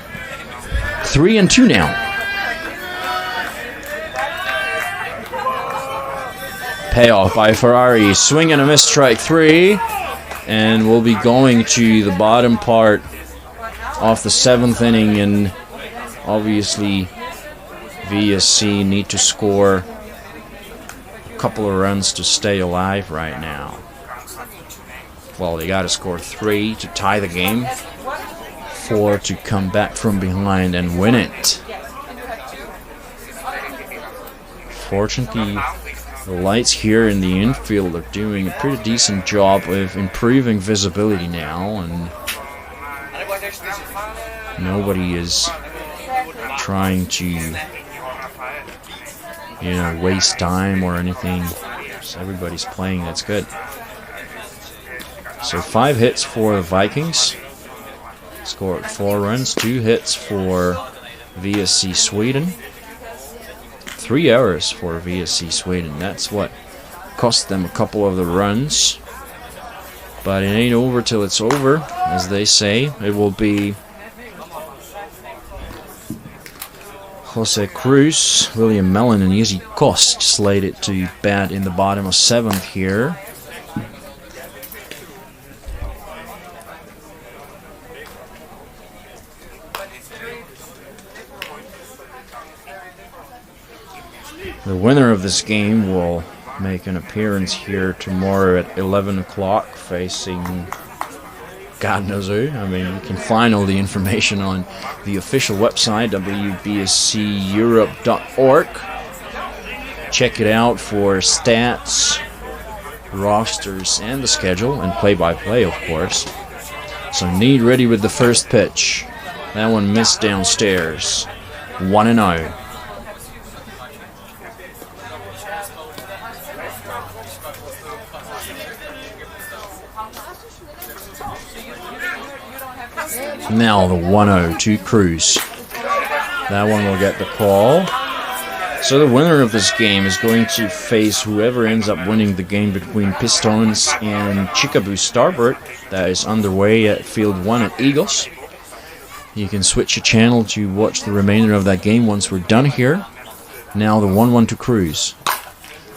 3-2 now. Payoff by Ferrari. Swing and a miss, strike 3. And we'll be going to the bottom part of the 7th inning, and obviously VSC need to score a couple of runs to stay alive right now. Well, they got to score 3 to tie the game, 4 to come back from behind and win it. Fortunately, the lights here in the infield are doing a pretty decent job of improving visibility now, and nobody is trying to, waste time or anything. So everybody's playing, that's good. So 5 hits for the Vikings. Scored 4 runs, 2 hits for VSC.Sweden. 3 errors for VSC.Sweden. That's what cost them a couple of the runs. But it ain't over till it's over, as they say. It will be Jose Cruz, William Mellon, and Izzy Kost slated to bat in the bottom of 7th here. The winner of this game will make an appearance here tomorrow at 11 o'clock facing God knows who. I mean, you can find all the information on the official website, wbsceurope.org. Check it out for stats, rosters, and the schedule, and play-by-play, of course. So Need ready with the first pitch. That one missed downstairs. 1-0. Now the 1-0 to Cruz. That one will get the call. So the winner of this game is going to face whoever ends up winning the game between Pistons and Chickaboo Starboard. That is underway at Field 1 at Eagles. You can switch your channel to watch the remainder of that game once we're done here. Now the 1-1 to Cruz.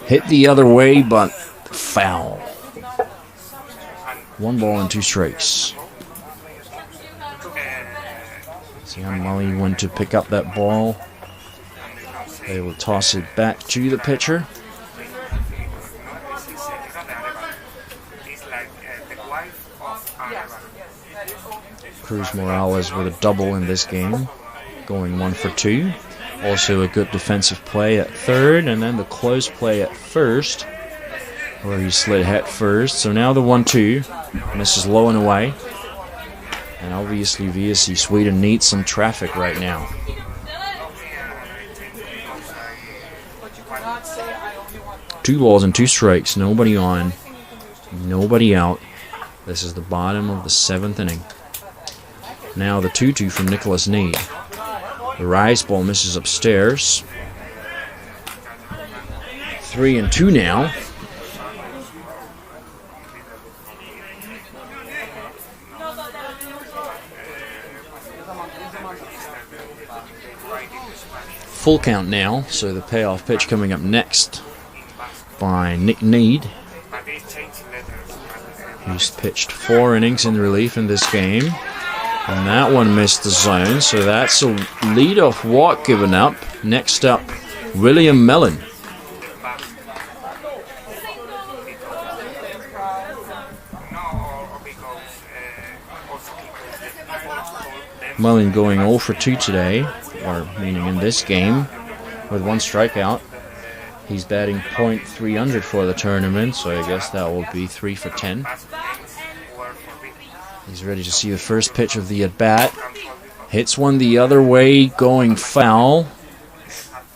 Hit the other way, but foul. 1 ball and 2 strikes. See how Mully went to pick up that ball. They will toss it back to the pitcher. Cruz Morales with a double in this game, going 1 for 2. Also a good defensive play at third, and then the close play at first, where he slid head first. So now the 1-2, misses low and away. And obviously VSC.Sweden needs some traffic right now. 2 balls and 2 strikes, nobody on, nobody out. This is the bottom of the 7th inning. Now the 2-2 from Nicholas Need. The rise ball misses upstairs. 3-2 now. Full count now, so the payoff pitch coming up next by Nick Need, who's pitched 4 innings in relief in this game. And that one missed the zone, so that's a leadoff walk given up. Next up, William Mellon. Mellon going 0 for 2 today, or meaning in this game, with 1 strikeout. He's batting .300 for the tournament, so I guess that will be 3 for 10. He's ready to see the first pitch of the at-bat. Hits one the other way, going foul.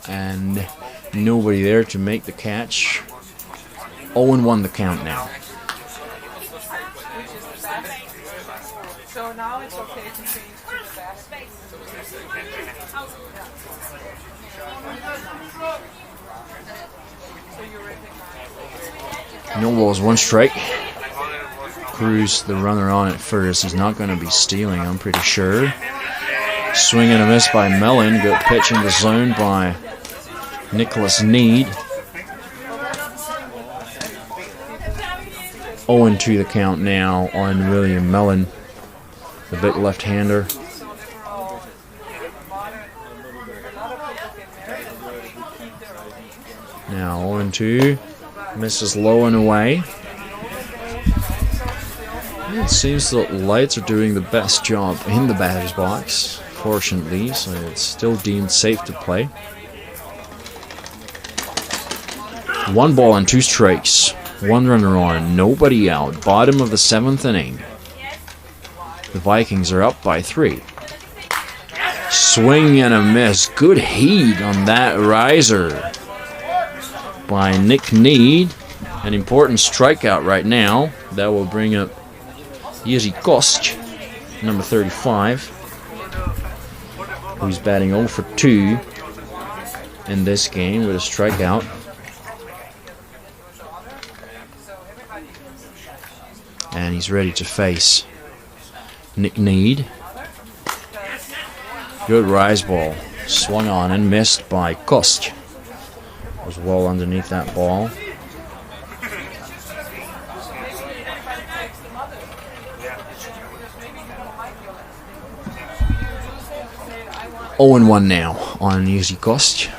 And nobody there to make the catch. 0-1 the count now. So now it's okay to change to the basket. So you recognize. No balls, 1 strike. Cruz, the runner on at first. He's not going to be stealing, I'm pretty sure. Swing and a miss by Mellon. Good pitch in the zone by Nicholas Need. 0-2 the count now on William Mellon, the big left-hander. Now 0-2. Misses low and away. It seems the lights are doing the best job in the batter's box, fortunately, so it's still deemed safe to play. 1 ball and 2 strikes. 1 runner on, nobody out. Bottom of the 7th inning. The Vikings are up by 3. Swing and a miss. Good heat on that riser by Nick Need. An important strikeout right now. That will bring up Jiří Kost, number 35, who's batting 0 for 2 in this game with a strikeout. And he's ready to face Nick Need. Good rise ball. Swung on and missed by Kost. Was well underneath that ball. Oh and 1 now on Jiří Kost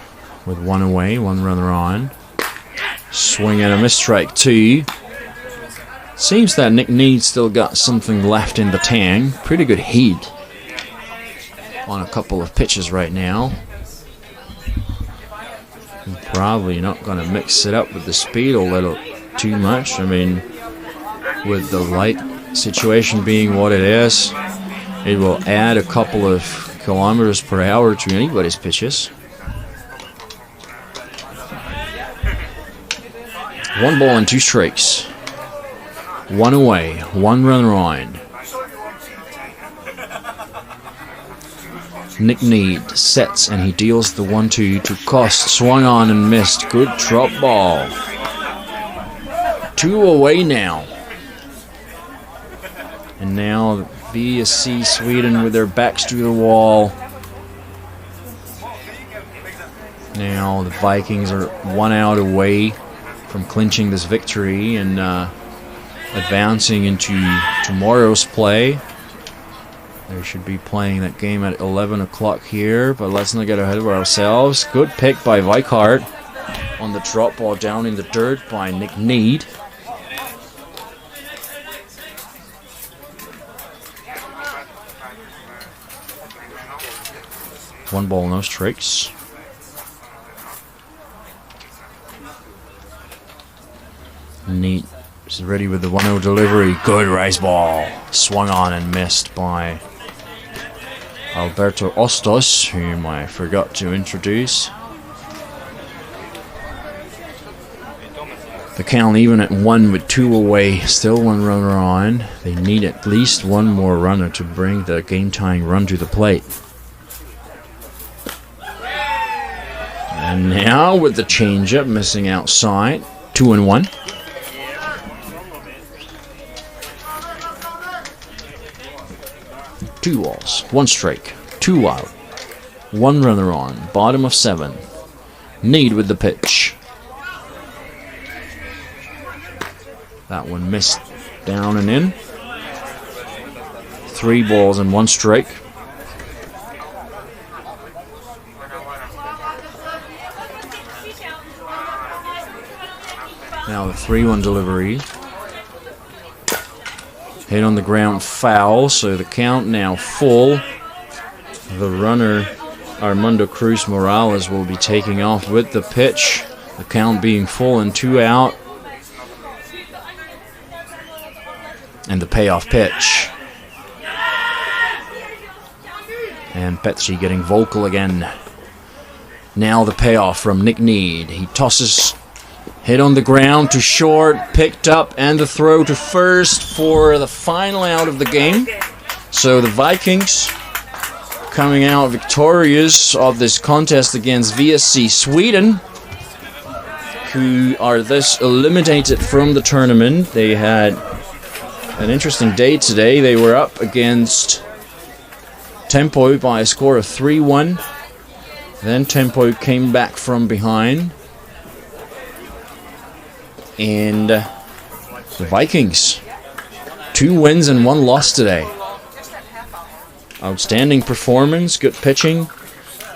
with 1 away, 1 runner on. Swing and a miss, strike 2. Seems that Nick Need still got something left in the tank. Pretty good heat on a couple of pitches right now. Probably not going to mix it up with the speed a little too much. I mean, with the light situation being what it is, it will add a couple of kilometers per hour to anybody's pitches. 1 ball and 2 strikes. 1 away, 1 runner on. Nick Need sets and he deals the 1-2 to Kost. Swung on and missed. Good drop ball. 2 away now. And now VSC.Sweden with their backs to the wall. Now the Vikings are 1 out away from clinching this victory and advancing into tomorrow's play. They should be playing that game at 11 o'clock here, but let's not get ahead of ourselves. Good pick by Vikart on the drop ball down in the dirt by Nick Need. One ball, no strikes. Need is ready with the 1-0 delivery. Good race ball. Swung on and missed by Alberto Ostos, whom I forgot to introduce. The count even at 1 with 2 away. Still 1 runner on. They need at least 1 more runner to bring the game-tying run to the plate. And now with the changeup missing outside. 2-1. Two balls, 1 strike, 2 out, 1 runner on, bottom of 7. Need with the pitch. That one missed down and in. 3 balls and 1 strike. Now the 3-1 delivery. Hit on the ground, foul, so the count now full. The runner, Armando Cruz Morales, will be taking off with the pitch. The count being full and 2 out. And the payoff pitch. And Petri getting vocal again. Now the payoff from Nick Need. He tosses. Hit on the ground to short, picked up, and the throw to first for the final out of the game. So the Vikings coming out victorious of this contest against VSC.Sweden, who are thus eliminated from the tournament. They had an interesting day today. They were up against Tempo by a score of 3-1. Then Tempo came back from behind. And the Vikings, 2 wins and 1 loss today. Outstanding performance, good pitching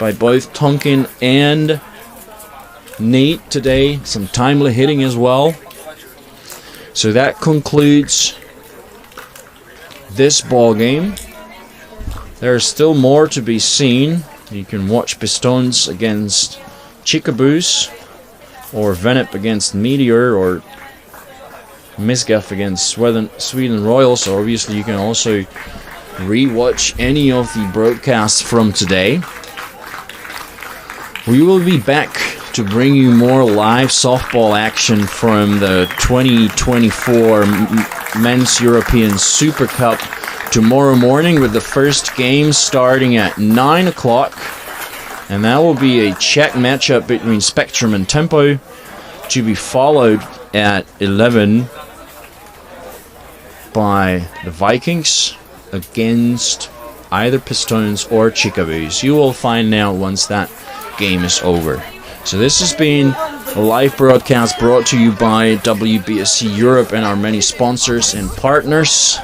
by both Tonkin and Nate today. Some timely hitting as well. So that concludes this ball game. There's still more to be seen. You can watch Pistons against Chickaboos, or Venep against Meteor, or Misgaf against Sweden Royals. So obviously you can also re-watch any of the broadcasts from today. We will be back to bring you more live softball action from the 2024 Men's European Super Cup tomorrow morning, with the first game starting at 9 o'clock. And that will be a Czech matchup between Spectrum and Tempo, to be followed at 11 by the Vikings against either Pistons or Chickaboos. You will find out once that game is over. So this has been a live broadcast brought to you by WBSC Europe and our many sponsors and partners.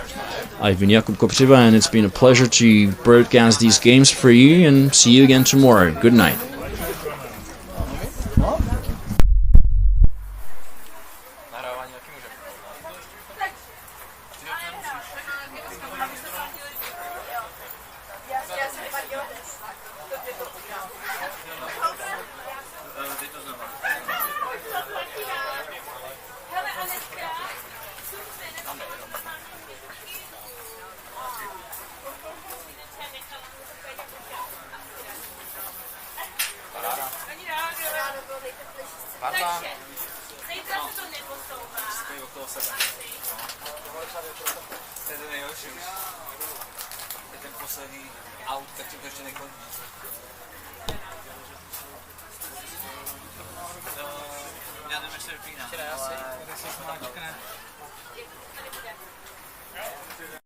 I've been Jakub Kopczyba, and it's been a pleasure to broadcast these games for you, and see you again tomorrow. Good night. To je ten nejhorší už. To je ten poslední. sérii aut, tak tím to ještě nekončí. Já nevím, jestli vypíná. Včera asi. Ale...